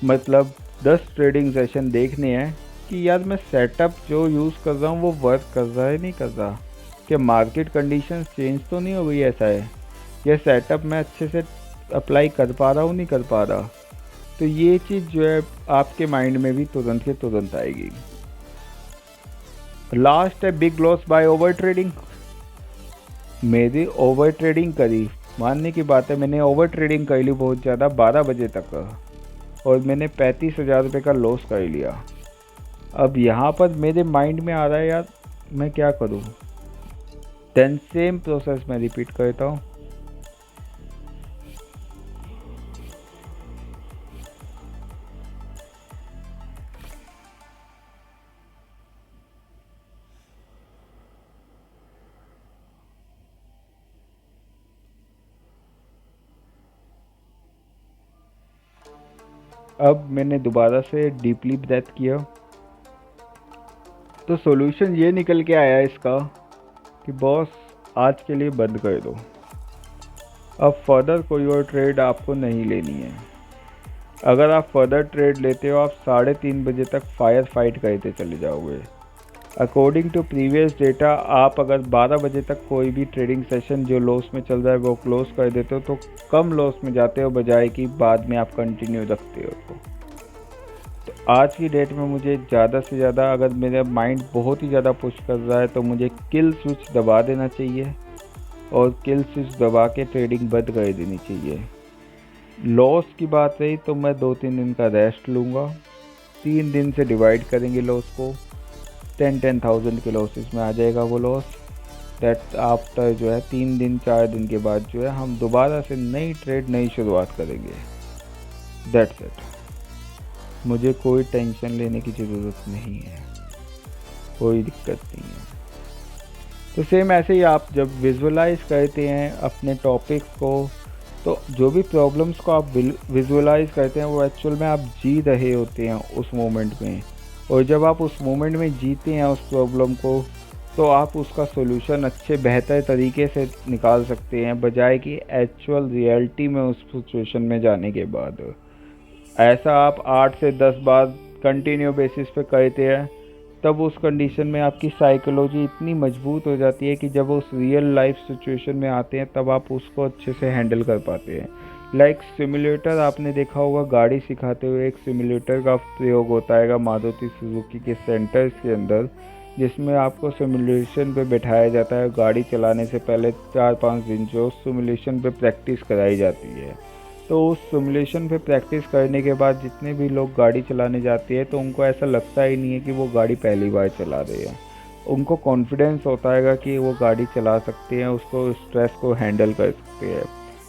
मतलब 10 ट्रेडिंग सेशन देखने हैं कि यार मैं सेटअप जो यूज़ कर रहा हूँ वो वर्क कर रहा है नहीं कर रहा, कि मार्केट कंडीशंस चेंज तो नहीं हो गई ऐसा है, यह सेटअप मैं अच्छे से अप्लाई कर पा रहा हूँ नहीं कर पा रहा। तो ये चीज़ जो है आपके माइंड में भी तुरंत के तुरंत आएगी। लास्ट है big loss by over trading. मेरी ओवर ट्रेडिंग करी, मानने की बात है, मैंने ओवर ट्रेडिंग कर ली बहुत ज़्यादा 12 बजे तक, और मैंने 35,000 रुपये का लॉस कर लिया। अब यहाँ पर मेरे माइंड में आ रहा है यार मैं क्या करूँ। देन सेम प्रोसेस मैं रिपीट करता हूँ। अब मैंने दोबारा से डीपली ब्रेथ किया, तो सॉल्यूशन ये निकल के आया इसका कि बॉस आज के लिए बंद कर दो, अब फर्दर कोई और ट्रेड आपको नहीं लेनी है। अगर आप फर्दर ट्रेड लेते हो आप 3:30 बजे तक फायर फाइट करते चले जाओगे। अकॉर्डिंग टू प्रीवियस डेटा आप अगर 12 बजे तक कोई भी ट्रेडिंग सेशन जो लॉस में चल रहा है वो क्लोज कर देते हो तो कम लॉस में जाते हो, बजाय कि बाद में आप कंटिन्यू रखते हो। तो आज की डेट में मुझे ज़्यादा से ज़्यादा, अगर मेरा माइंड बहुत ही ज़्यादा पुश कर रहा है तो मुझे किल स्विच दबा देना चाहिए, और किल स्विच दबा के ट्रेडिंग बंद कर देनी चाहिए। लॉस की बात रही तो मैं 2-3 दिन का रेस्ट लूँगा, 3 दिन से डिवाइड करेंगे लॉस को, 10,000 के लॉसेस में आ जाएगा वो लॉस। दैट आफ्टर जो है 3 दिन 4 दिन के बाद जो है हम दोबारा से नई ट्रेड नई शुरुआत करेंगे। That's it. मुझे कोई टेंशन लेने की ज़रूरत नहीं है, कोई दिक्कत नहीं है। तो सेम ऐसे ही आप जब विजुअलाइज करते हैं अपने टॉपिक को, तो जो भी प्रॉब्लम्स को आप विजुअलाइज करते हैं वो एक्चुअल में आप जी रहे होते हैं उस मोमेंट में, और जब आप उस मोमेंट में जीते हैं उस प्रॉब्लम को तो आप उसका सॉल्यूशन अच्छे बेहतर तरीके से निकाल सकते हैं, बजाय कि एक्चुअल रियलिटी में उस सिचुएशन में जाने के बाद। ऐसा आप 8 से 10 बार कंटिन्यू बेसिस पे करते हैं, तब उस कंडीशन में आपकी साइकोलॉजी इतनी मजबूत हो जाती है कि जब उस रियल लाइफ सिचुएशन में आते हैं तब आप उसको अच्छे से हैंडल कर पाते हैं। लाइक सिमुलेटर आपने देखा होगा, गाड़ी सिखाते हुए एक सिमुलेटर का प्रयोग होता है मारुति सुजुकी के सेंटर्स के अंदर, जिसमें आपको सिमुलेशन पे बैठाया जाता है। गाड़ी चलाने से पहले 4-5 दिन जो सिमुलेशन पे प्रैक्टिस कराई जाती है। तो उस सिमुलेशन पे प्रैक्टिस करने के बाद जितने भी लोग गाड़ी चलाने जाते हैं तो उनको ऐसा लगता ही नहीं है कि वो गाड़ी पहली बार चला रहे हैं। उनको कॉन्फिडेंस होता है कि वो गाड़ी चला सकते हैं, उसको स्ट्रेस को हैंडल कर सकते हैं।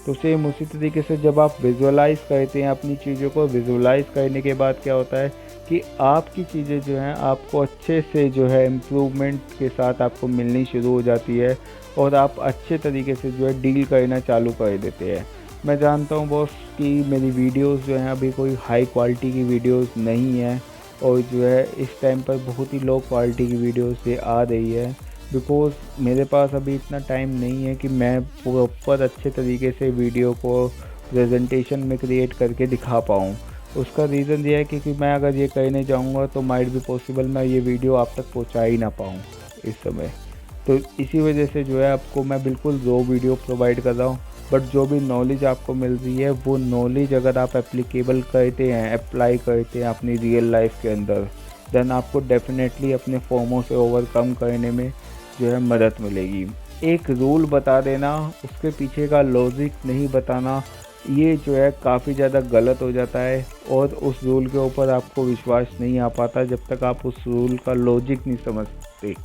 तो सेम उसी तरीके से जब आप विजुअलाइज करते हैं अपनी चीज़ों को, विजुअलाइज करने के बाद क्या होता है कि आपकी चीज़ें जो हैं आपको अच्छे से जो है इम्प्रूवमेंट के साथ आपको मिलनी शुरू हो जाती है, और आप अच्छे तरीके से जो है डील करना चालू कर देते हैं। मैं जानता हूँ बॉस कि मेरी वीडियोस जो हैं अभी कोई हाई क्वालिटी की वीडियोस नहीं है, और जो है इस टाइम पर बहुत ही लो क्वालिटी की वीडियोस ये आ रही है, बिकॉज़ मेरे पास अभी इतना टाइम नहीं है कि मैं प्रॉपर अच्छे तरीके से वीडियो को प्रेजेंटेशन में क्रिएट करके दिखा पाऊँ। उसका रीज़न ये है कि मैं अगर ये करने जाऊँगा तो माइट भी पॉसिबल मैं ये वीडियो आप तक पहुँचा ही ना पाऊँ इस समय। तो इसी वजह से जो है आपको मैं बिल्कुल रो वीडियो प्रोवाइड कर रहा हूँ, बट जो भी नॉलेज आपको मिल रही है वो नॉलेज अगर आप एप्लीकेबल करते हैं, अप्लाई करते हैं अपनी रियल लाइफ के अंदर, देन आपको डेफिनेटली अपने फॉर्मों से ओवरकम करने में जो है मदद मिलेगी। एक रूल बता देना, उसके पीछे का लॉजिक नहीं बताना, ये जो है काफ़ी ज़्यादा गलत हो जाता है, और उस रूल के ऊपर आपको विश्वास नहीं आ पाता जब तक आप उस रूल का लॉजिक नहीं समझते।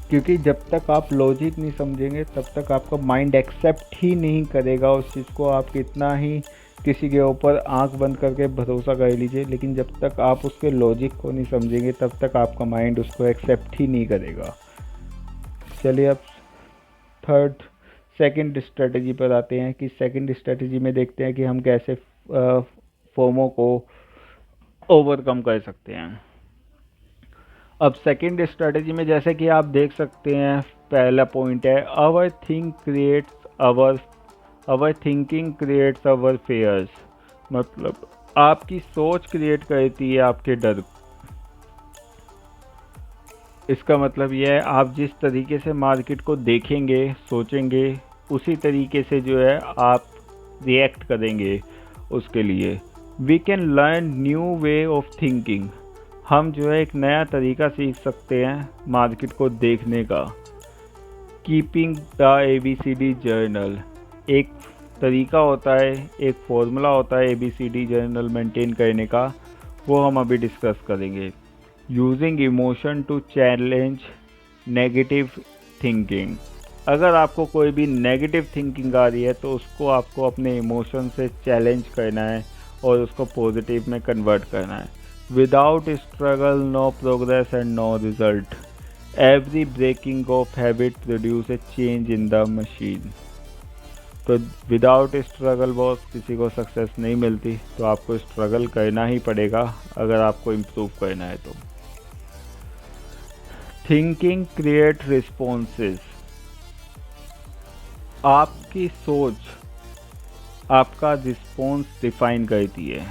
क्योंकि जब तक आप लॉजिक नहीं समझेंगे तब तक आपका माइंड एक्सेप्ट ही नहीं करेगा उस चीज़ को। आप कितना ही किसी के ऊपर आंख बंद करके भरोसा कर लीजिए, लेकिन जब तक आप उसके लॉजिक को नहीं समझेंगे तब तक आपका माइंड उसको एक्सेप्ट ही नहीं करेगा। चलिए अब सेकंड स्ट्रेटजी पर आते हैं कि सेकंड स्ट्रेटजी में देखते हैं कि हम कैसे फोमो को ओवरकम कर सकते हैं। अब सेकंड स्ट्रेटजी में जैसे कि आप देख सकते हैं, पहला पॉइंट है our thinking creates our fears. मतलब आपकी सोच क्रिएट करती है आपके डर। इसका मतलब यह है आप जिस तरीके से मार्केट को देखेंगे, सोचेंगे, उसी तरीके से जो है आप रिएक्ट करेंगे उसके लिए। We can learn new way of thinking. हम जो है एक नया तरीका सीख सकते हैं मार्केट को देखने का। कीपिंग द ABCD जर्नल एक तरीका होता है, एक फॉर्मूला होता है ABCD जर्नल मेंटेन करने का, वो हम अभी डिस्कस करेंगे। Using emotion to challenge negative thinking. अगर आपको कोई भी नेगेटिव थिंकिंग आ रही है तो उसको आपको अपने इमोशन से चैलेंज करना है और उसको पॉजिटिव में कन्वर्ट करना है। Without struggle no progress and no result. Every breaking of habit produce a change in the machine. तो विदाउट स्ट्रगल बॉस किसी को सक्सेस नहीं मिलती, तो आपको स्ट्रगल करना ही पड़ेगा अगर आपको इम्प्रूव करना है तो। Thinking create responses. आपकी सोच आपका रिस्पॉन्स डिफाइन करती है।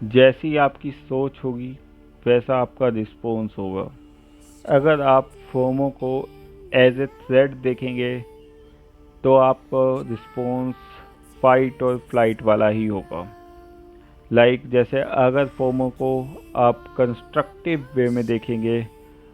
जैसी आपकी सोच होगी वैसा आपका रिस्पॉन्स होगा। अगर आप फोमो को एज ए थ्रेट देखेंगे तो आपका रिस्पॉन्स फाइट और फ्लाइट वाला ही होगा। जैसे अगर फोमो को आप कंस्ट्रक्टिव वे में देखेंगे,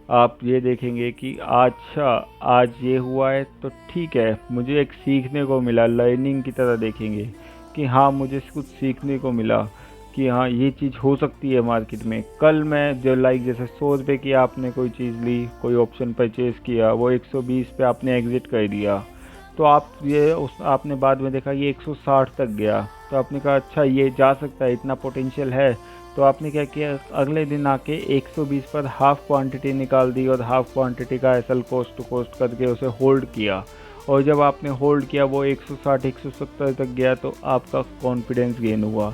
आप ये देखेंगे कि अच्छा आज ये हुआ है तो ठीक है, मुझे एक सीखने को मिला, लर्निंग की तरह देखेंगे कि हाँ मुझे कुछ सीखने को मिला कि हाँ ये चीज़ हो सकती है मार्केट में। कल मैं जो जैसे 100 रुपये की आपने कोई चीज़ ली, कोई ऑप्शन परचेज़ किया, वो 120 पे आपने एग्ज़िट कर दिया, तो आपने बाद में देखा ये 160 तक गया, तो आपने कहा अच्छा ये जा सकता है, इतना पोटेंशियल है। तो आपने क्या किया, अगले दिन आके 120 पर हाफ क्वांटिटी निकाल दी और हाफ क्वांटिटी का एसएल कॉस्ट टू कॉस्ट करके उसे होल्ड किया। और जब आपने होल्ड किया वो 160 170 तक गया तो आपका कॉन्फिडेंस गेन हुआ।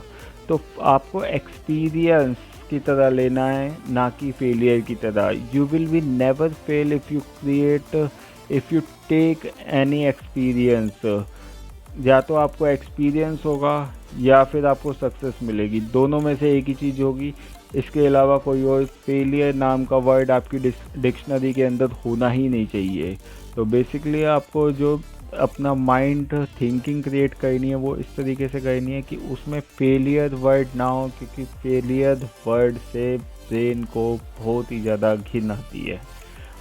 तो आपको एक्सपीरियंस की तरह लेना है, ना कि फेलियर की तरह। You will be never fail if you take any experience. या तो आपको एक्सपीरियंस होगा या फिर आपको सक्सेस मिलेगी, दोनों में से एक ही चीज़ होगी। इसके अलावा कोई और फेलियर नाम का वर्ड आपकी डिक्शनरी के अंदर होना ही नहीं चाहिए। तो बेसिकली आपको जो अपना माइंड थिंकिंग क्रिएट करनी है वो इस तरीके से करनी है कि उसमें फेलियर वर्ड ना हो, क्योंकि फेलियर वर्ड से ब्रेन को बहुत ही ज़्यादा घिन आती है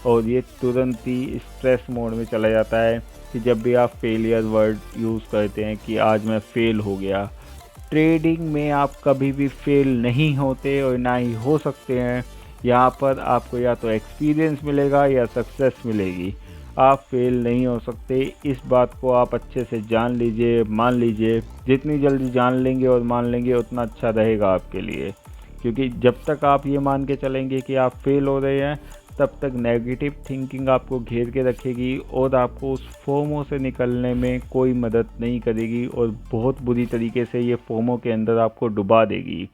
और ये तुरंत ही स्ट्रेस मोड में चला जाता है कि जब भी आप फेलियर वर्ड यूज़ करते हैं कि आज मैं फेल हो गया। ट्रेडिंग में आप कभी भी फेल नहीं होते और ना ही हो सकते हैं। यहाँ पर आपको या तो एक्सपीरियंस मिलेगा या सक्सेस मिलेगी, आप फेल नहीं हो सकते। इस बात को आप अच्छे से जान लीजिए, मान लीजिए। जितनी जल्दी जान लेंगे और मान लेंगे उतना अच्छा रहेगा आपके लिए, क्योंकि जब तक आप ये मान के चलेंगे कि आप फेल हो रहे हैं तब तक नेगेटिव थिंकिंग आपको घेर के रखेगी और आपको उस फोमो से निकलने में कोई मदद नहीं करेगी और बहुत बुरी तरीके से ये फोमो के अंदर आपको डुबा देगी।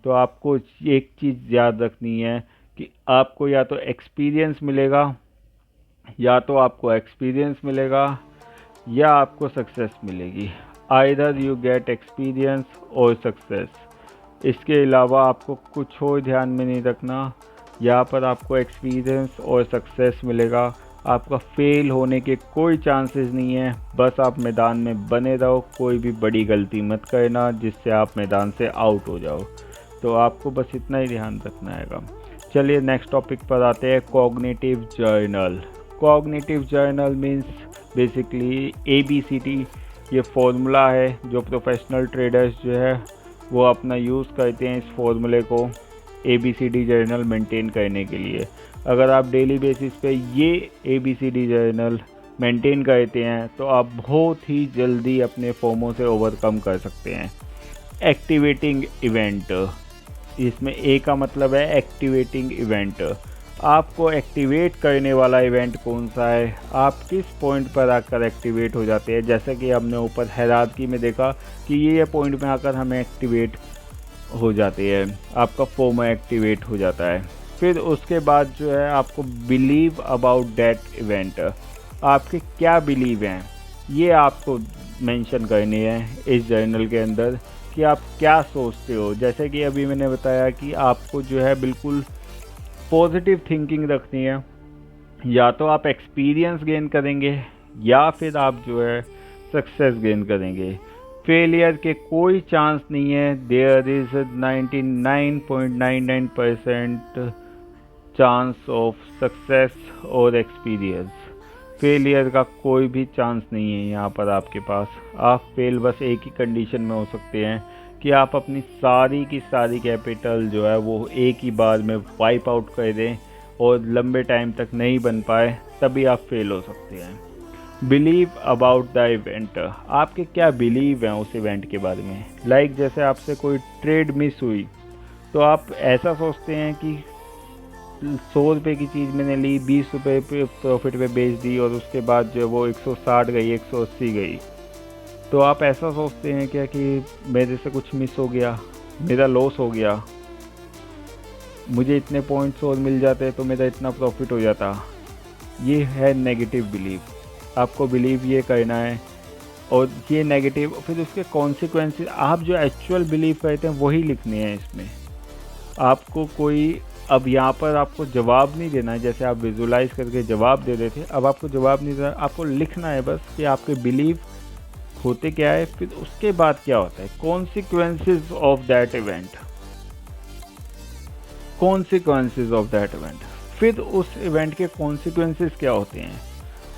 तो आपको एक चीज़ याद रखनी है कि आपको या तो एक्सपीरियंस मिलेगा या आपको सक्सेस मिलेगी। आइदर यू गेट एक्सपीरियंस और सक्सेस। इसके अलावा आपको कुछ और ध्यान में नहीं रखना। यहाँ पर आपको एक्सपीरियंस और सक्सेस मिलेगा, आपका फेल होने के कोई चांसेस नहीं है। बस आप मैदान में बने रहो, कोई भी बड़ी गलती मत करना जिससे आप मैदान से आउट हो जाओ। तो आपको बस इतना ही ध्यान रखना है। चलिए नेक्स्ट टॉपिक पर आते हैं, cognitive journal. Cognitive journal means basically ABCD। ये फॉर्मूला है जो प्रोफेशनल ट्रेडर्स जो है वो अपना यूज़ करते हैं, इस फॉर्मूले को ABCD जर्नल मेंटेन करने के लिए। अगर आप डेली बेसिस पे ये ABCD जर्नल मेंटेन करते हैं तो आप बहुत ही जल्दी अपने फोमो से ओवरकम कर सकते हैं। एक्टिवेटिंग इवेंट, इसमें A का मतलब है एक्टिवेटिंग इवेंट। आपको एक्टिवेट करने वाला इवेंट कौन सा है, आप किस पॉइंट पर आकर एक्टिवेट हो जाते हैं। जैसे कि हमने ऊपर हैरारकी में देखा कि ये पॉइंट में आकर हमें एक्टिवेट हो जाती है, आपका फोमो एक्टिवेट हो जाता है। फिर उसके बाद जो है आपको बिलीव अबाउट दैट इवेंट, आपके क्या बिलीव हैं ये आपको मेंशन करनी है इस जर्नल के अंदर कि आप क्या सोचते हो। जैसे कि अभी मैंने बताया कि आपको जो है बिल्कुल पॉजिटिव थिंकिंग रखनी है। या तो आप एक्सपीरियंस गेन करेंगे या फिर आप जो है सक्सेस गेन करेंगे। फेलियर के कोई चांस नहीं है। There is 99.99% chance of success और एक्सपीरियंस। फेलियर का कोई भी चांस नहीं है यहाँ पर आपके पास। आप फेल बस एक ही कंडीशन में हो सकते हैं कि आप अपनी सारी की सारी कैपिटल जो है वो एक ही बार में वाइप आउट कर दें और लंबे टाइम तक नहीं बन पाए, तभी आप फेल हो सकते हैं। Believe about the event. आपके क्या बिलीव हैं उस इवेंट के बारे में। लाइक जैसे आपसे कोई ट्रेड मिस हुई तो आप ऐसा सोचते हैं कि 100 रुपये की चीज़ मैंने ली, 20 रुपये पे प्रॉफिट पे बेच दी और उसके बाद जो वो 160 गई, 180 गई। तो आप ऐसा सोचते हैं क्या कि मेरे से कुछ मिस हो गया, मेरा लॉस हो गया, मुझे इतने पॉइंट्स और मिल जाते तो मेरा इतना प्रॉफिट हो जाता। ये है नेगेटिव बिलीव। आपको बिलीव ये करना है और ये नेगेटिव, फिर उसके कॉन्सिक्वेंसेस आप जो एक्चुअल बिलीव करते हैं वही लिखने हैं इसमें। आपको कोई अब यहाँ पर आपको जवाब नहीं देना है, जैसे आप विजुलाइज करके जवाब दे रहे थे, अब आपको जवाब नहीं देना, आपको लिखना है बस कि आपके बिलीव होते क्या है, फिर उसके बाद क्या होता है, consequences of that event. Consequences of that event, फिर उस इवेंट के कॉन्सिक्वेंसेस क्या होते हैं।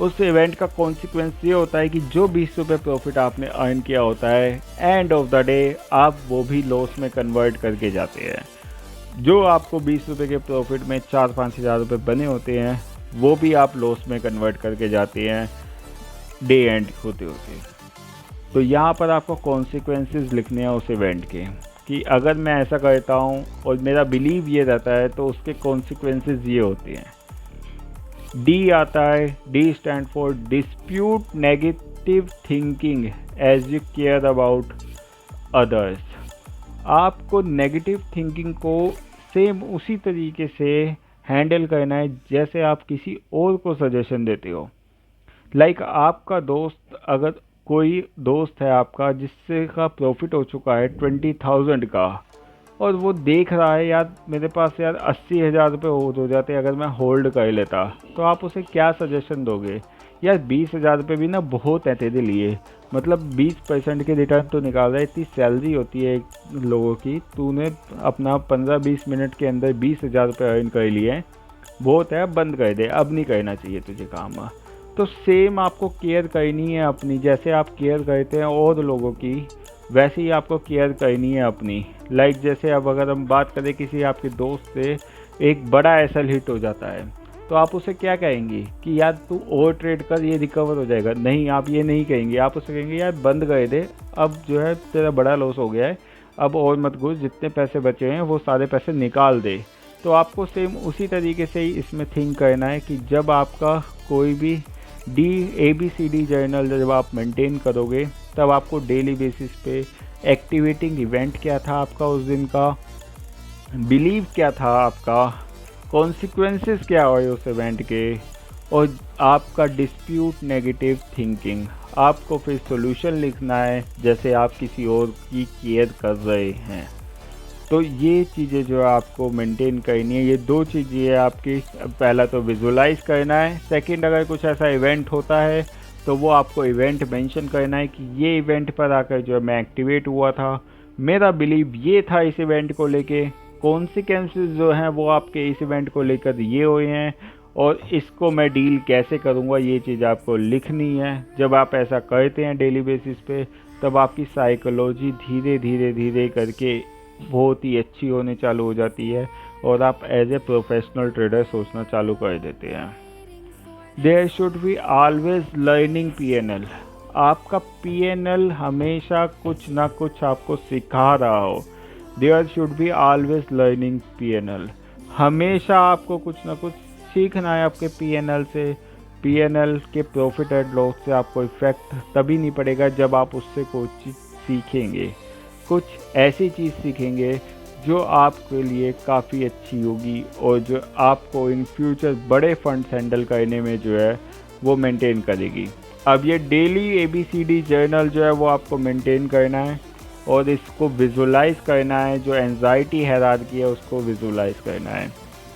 उस इवेंट का कॉन्सिक्वेंस ये होता है कि जो 20 रुपये प्रॉफिट आपने अर्न किया होता है, एंड ऑफ द डे आप वो भी लॉस में कन्वर्ट करके जाते हैं। जो आपको 20 रुपये के प्रॉफिट में 4-5 हज़ार रुपये बने होते हैं, वो भी आप लॉस में कन्वर्ट करके जाते हैं डे एंड होते होते। तो यहाँ पर आपको कॉन्सिक्वेंसेस लिखने हैं उस इवेंट के, कि अगर मैं ऐसा करता हूँ और मेरा बिलीव ये रहता है तो उसके कॉन्सिक्वेंसेस ये होते हैं। डी आता है, D stand for dispute negative thinking as you care about others. आपको नेगेटिव थिंकिंग को सेम उसी तरीके से हैंडल करना है जैसे आप किसी और को सजेशन देते हो। लाइक आपका दोस्त, अगर कोई दोस्त है आपका जिससे का प्रॉफिट हो चुका है 20,000 का, और वो देख रहा है यार मेरे पास यार 80,000 रुपये हो जाते अगर मैं होल्ड कर लेता, तो आप उसे क्या सजेशन दोगे। यार 20,000 रुपये भी ना बहुत है तेरे लिए, मतलब 20% के रिटर्न तो निकाल रहा है, इतनी सैलरी होती है लोगों की, तूने अपना 15-20 मिनट के अंदर 20,000 रुपये अर्न कर लिए, बहुत है, अब बंद कर दे, अब नहीं करना चाहिए तुझे काम। तो सेम आपको केयर करनी है अपनी, जैसे आप केयर करते हैं और लोगों की, वैसे ही आपको केयर करनी है अपनी। लाइक जैसे अब अगर हम बात करें किसी आपके दोस्त से एक बड़ा एसएल हिट हो जाता है, तो आप उसे क्या कहेंगे कि यार तू और ट्रेड कर, ये रिकवर हो जाएगा। नहीं, आप ये नहीं कहेंगे, आप उसे कहेंगे यार बंद कर दे, अब जो है तेरा बड़ा लॉस हो गया है, अब और मत घुस, जितने पैसे बचे हैं वो सारे पैसे निकाल दे। तो आपको सेम उसी तरीके से ही इसमें थिंक करना है कि जब आपका कोई भी ABCD जर्नल जब आप मेंटेन करोगे, तब आपको डेली बेसिस पे एक्टिवेटिंग इवेंट क्या था आपका उस दिन का, बिलीव क्या था आपका, कॉन्सिक्वेंसेस क्या हुए उस इवेंट के, और आपका डिस्प्यूट नेगेटिव थिंकिंग। आपको फिर सॉल्यूशन लिखना है जैसे आप किसी और की केयर कर रहे हैं। तो ये चीज़ें जो आपको मेंटेन करनी है, ये 2 चीज़ें है आपकी। पहला तो विजुलाइज करना है, सेकंड अगर कुछ ऐसा इवेंट होता है तो वो आपको इवेंट मेंशन करना है कि ये इवेंट पर आकर जो है मैं एक्टिवेट हुआ था, मेरा बिलीव ये था इस इवेंट को लेके, कॉन्सिक्वेंसेस जो हैं वो आपके इस इवेंट को लेकर ये हुए हैं, और इसको मैं डील कैसे करूँगा, ये चीज़ आपको लिखनी है। जब आप ऐसा करते हैं डेली बेसिस पे, तब आपकी साइकोलॉजी धीरे धीरे धीरे करके बहुत ही अच्छी होने चालू हो जाती है और आप एज ए प्रोफेशनल ट्रेडर सोचना चालू कर देते हैं। There should be always learning PNL। आपका PNL हमेशा कुछ ना कुछ आपको सिखा रहा हो। There should be always learning PNL। हमेशा आपको कुछ ना कुछ सीखना है आपके PNL से। PNL के प्रॉफिट एंड लॉस से आपको इफेक्ट तभी नहीं पड़ेगा जब आप उससे कुछ चीज़ सीखेंगे, कुछ ऐसी चीज़ सीखेंगे जो आपके लिए काफ़ी अच्छी होगी और जो आपको इन फ्यूचर बड़े फंड्स हैंडल करने में जो है वो मेंटेन करेगी। अब ये डेली ABCD जर्नल जो है वो आपको मेंटेन करना है और इसको विजुलाइज करना है, जो एंजाइटी हैरारकी है उसको विजुलाइज करना है।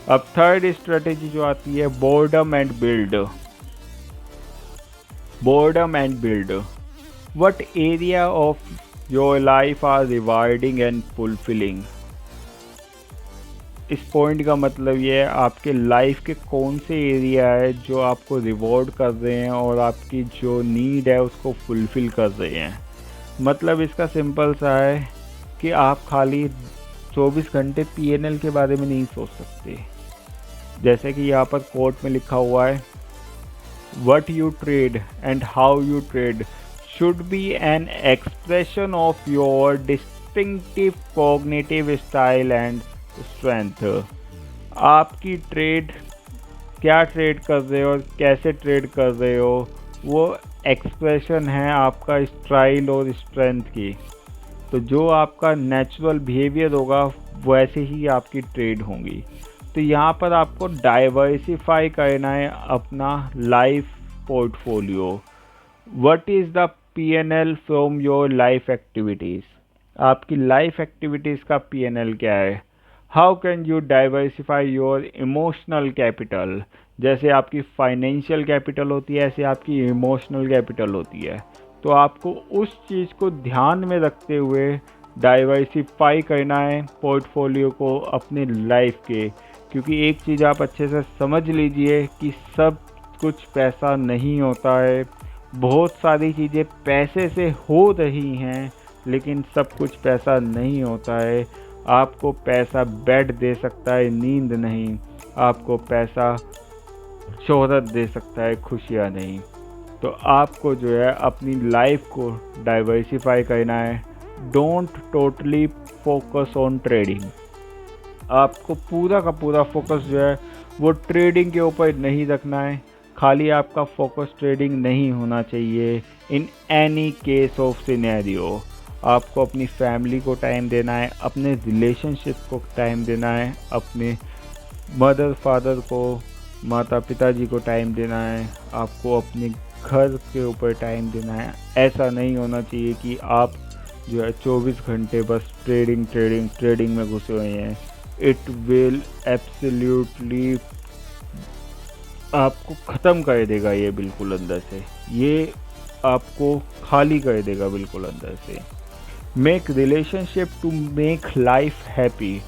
अब थर्ड स्ट्रेटेजी जो आती है boredom and build. Boredom and build, What area of your life are rewarding and fulfilling? इस पॉइंट का मतलब ये है आपके लाइफ के कौन से एरिया है जो आपको रिवॉर्ड कर रहे हैं और आपकी जो नीड है उसको फुलफ़िल कर रहे हैं। मतलब इसका सिंपल सा है कि आप खाली 24 घंटे पीएनएल के बारे में नहीं सोच सकते। जैसे कि यहाँ पर कोट में लिखा हुआ है, What you trade and how you trade should be an expression of your distinctive cognitive style and strength। आपकी ट्रेड क्या ट्रेड कर रहे हो और कैसे ट्रेड कर रहे हो वो एक्सप्रेशन है आपका स्टाइल और स्ट्रेंथ की। तो जो आपका नेचुरल बिहेवियर होगा वैसे ही आपकी ट्रेड होंगी। तो यहाँ पर आपको डाइवर्सिफाई करना है अपना life portfolio. What is the PNL from your life activities? आपकी लाइफ एक्टिविटीज़ का पीएनएल क्या है? How can you diversify your emotional capital? जैसे आपकी फाइनेंशियल कैपिटल होती है ऐसे आपकी इमोशनल कैपिटल होती है। तो आपको उस चीज़ को ध्यान में रखते हुए डाइवर्सिफाई करना है पोर्टफोलियो को अपने लाइफ के। क्योंकि एक चीज़ आप अच्छे से समझ लीजिए कि सब कुछ पैसा नहीं होता है। बहुत सारी चीज़ें पैसे से हो रही हैं लेकिन सब कुछ पैसा नहीं होता है। आपको पैसा बेड दे सकता है, नींद नहीं। आपको पैसा शोहरत दे सकता है, खुशियाँ नहीं। तो आपको जो है अपनी लाइफ को डाइवर्सिफाई करना है। Don't totally focus on trading. आपको पूरा का पूरा फोकस जो है वो ट्रेडिंग के ऊपर नहीं रखना है। खाली आपका फोकस ट्रेडिंग नहीं होना चाहिए। In any case of scenario आपको अपनी फैमिली को टाइम देना है, अपने रिलेशनशिप को टाइम देना है, अपने मदर फादर को, माता पिताजी को टाइम देना है, आपको अपने घर के ऊपर टाइम देना है। ऐसा नहीं होना चाहिए कि आप जो है 24 घंटे बस ट्रेडिंग में घुसे हुए हैं। इट विल एब्सोल्युटली आपको ख़त्म कर देगा ये बिल्कुल अंदर से। ये आपको खाली कर देगा बिल्कुल अंदर से। Make relationship to make life happy.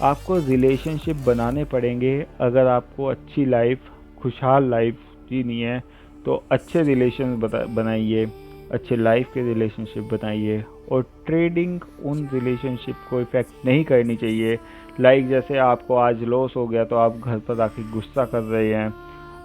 आपको रिलेशनशिप बनाने पड़ेंगे अगर आपको अच्छी लाइफ, खुशहाल लाइफ जीनी है। तो अच्छे रिलेशन बनाइए, अच्छे लाइफ के रिलेशनशिप बनाइए। और ट्रेडिंग उन रिलेशनशिप को इफ़ेक्ट नहीं करनी चाहिए। लाइक जैसे आपको आज लॉस हो गया तो आप घर पर आके गुस्सा कर रहे हैं,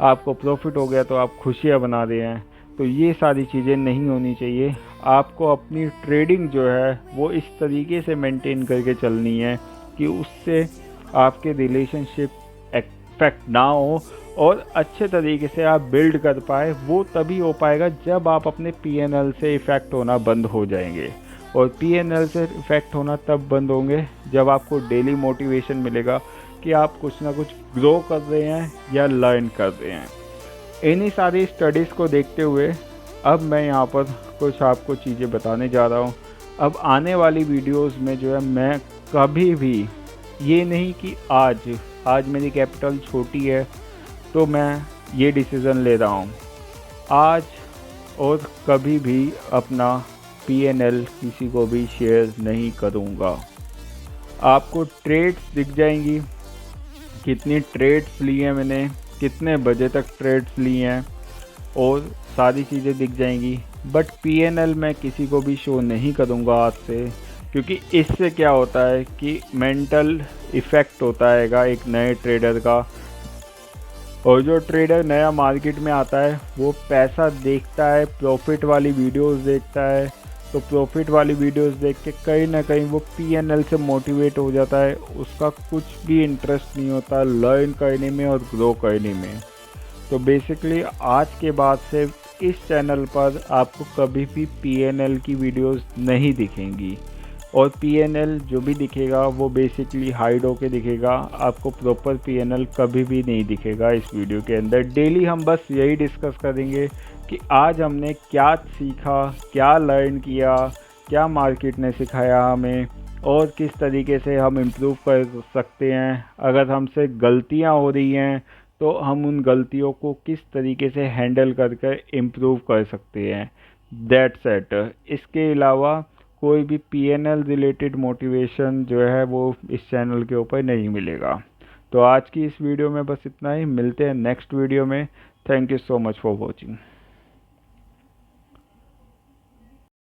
आपको प्रॉफिट हो गया तो आप खुशियाँ बना रहे हैं। तो ये सारी चीज़ें नहीं होनी चाहिए। आपको अपनी ट्रेडिंग जो है वो इस तरीके से मेंटेन करके चलनी है कि उससे आपके रिलेशनशिप इफेक्ट ना हो और अच्छे तरीके से आप बिल्ड कर पाए। वो तभी हो पाएगा जब आप अपने पीएनएल से इफ़ेक्ट होना बंद हो जाएंगे। और पीएनएल से इफ़ेक्ट होना तब बंद होंगे जब आपको डेली मोटिवेशन मिलेगा कि आप कुछ ना कुछ ग्रो कर रहे हैं या लर्न कर रहे हैं। इन्हीं सारी स्टडीज़ को देखते हुए अब मैं यहाँ पर कुछ आपको चीज़ें बताने जा रहा हूँ। अब आने वाली वीडियोस में जो है मैं कभी भी ये नहीं कि आज मेरी कैपिटल छोटी है तो मैं ये डिसीज़न ले रहा हूँ। आज और कभी भी अपना पीएनएल किसी को भी शेयर नहीं करूँगा। आपको ट्रेड्स दिख जाएंगी, कितनी ट्रेड्स ली हैं मैंने, कितने बजे तक ट्रेड्स ली हैं और सारी चीज़ें दिख जाएंगी। बट पीएनएल मैं किसी को भी शो नहीं करूँगा आज से। क्योंकि इससे क्या होता है कि मेंटल इफ़ेक्ट होता है एक नए ट्रेडर का। और जो ट्रेडर नया मार्केट में आता है वो पैसा देखता है, प्रॉफिट वाली वीडियोस देखता है। तो प्रॉफिट वाली वीडियोस देख के कहीं ना कहीं वो पीएनएल से मोटिवेट हो जाता है। उसका कुछ भी इंटरेस्ट नहीं होता लर्न करने में और ग्रो करने में। तो बेसिकली आज के बाद से इस चैनल पर आपको कभी भी पीएनएल की वीडियोस नहीं दिखेंगी। और पीएनएल जो भी दिखेगा वो बेसिकली हाइड होके दिखेगा। आपको प्रॉपर पीएनएल कभी भी नहीं दिखेगा इस वीडियो के अंदर। डेली हम बस यही डिस्कस करेंगे कि आज हमने क्या सीखा, क्या लर्न किया, क्या मार्केट ने सिखाया हमें और किस तरीके से हम इम्प्रूव कर सकते हैं। अगर हमसे गलतियां हो रही हैं तो हम उन गलतियों को किस तरीके से हैंडल कर इम्प्रूव कर सकते हैं। That's it. इसके अलावा कोई भी PNL रिलेटेड मोटिवेशन जो है वो इस चैनल के ऊपर नहीं मिलेगा। तो आज की इस वीडियो में बस इतना ही, मिलते हैं नेक्स्ट वीडियो में। Thank you so much for watching.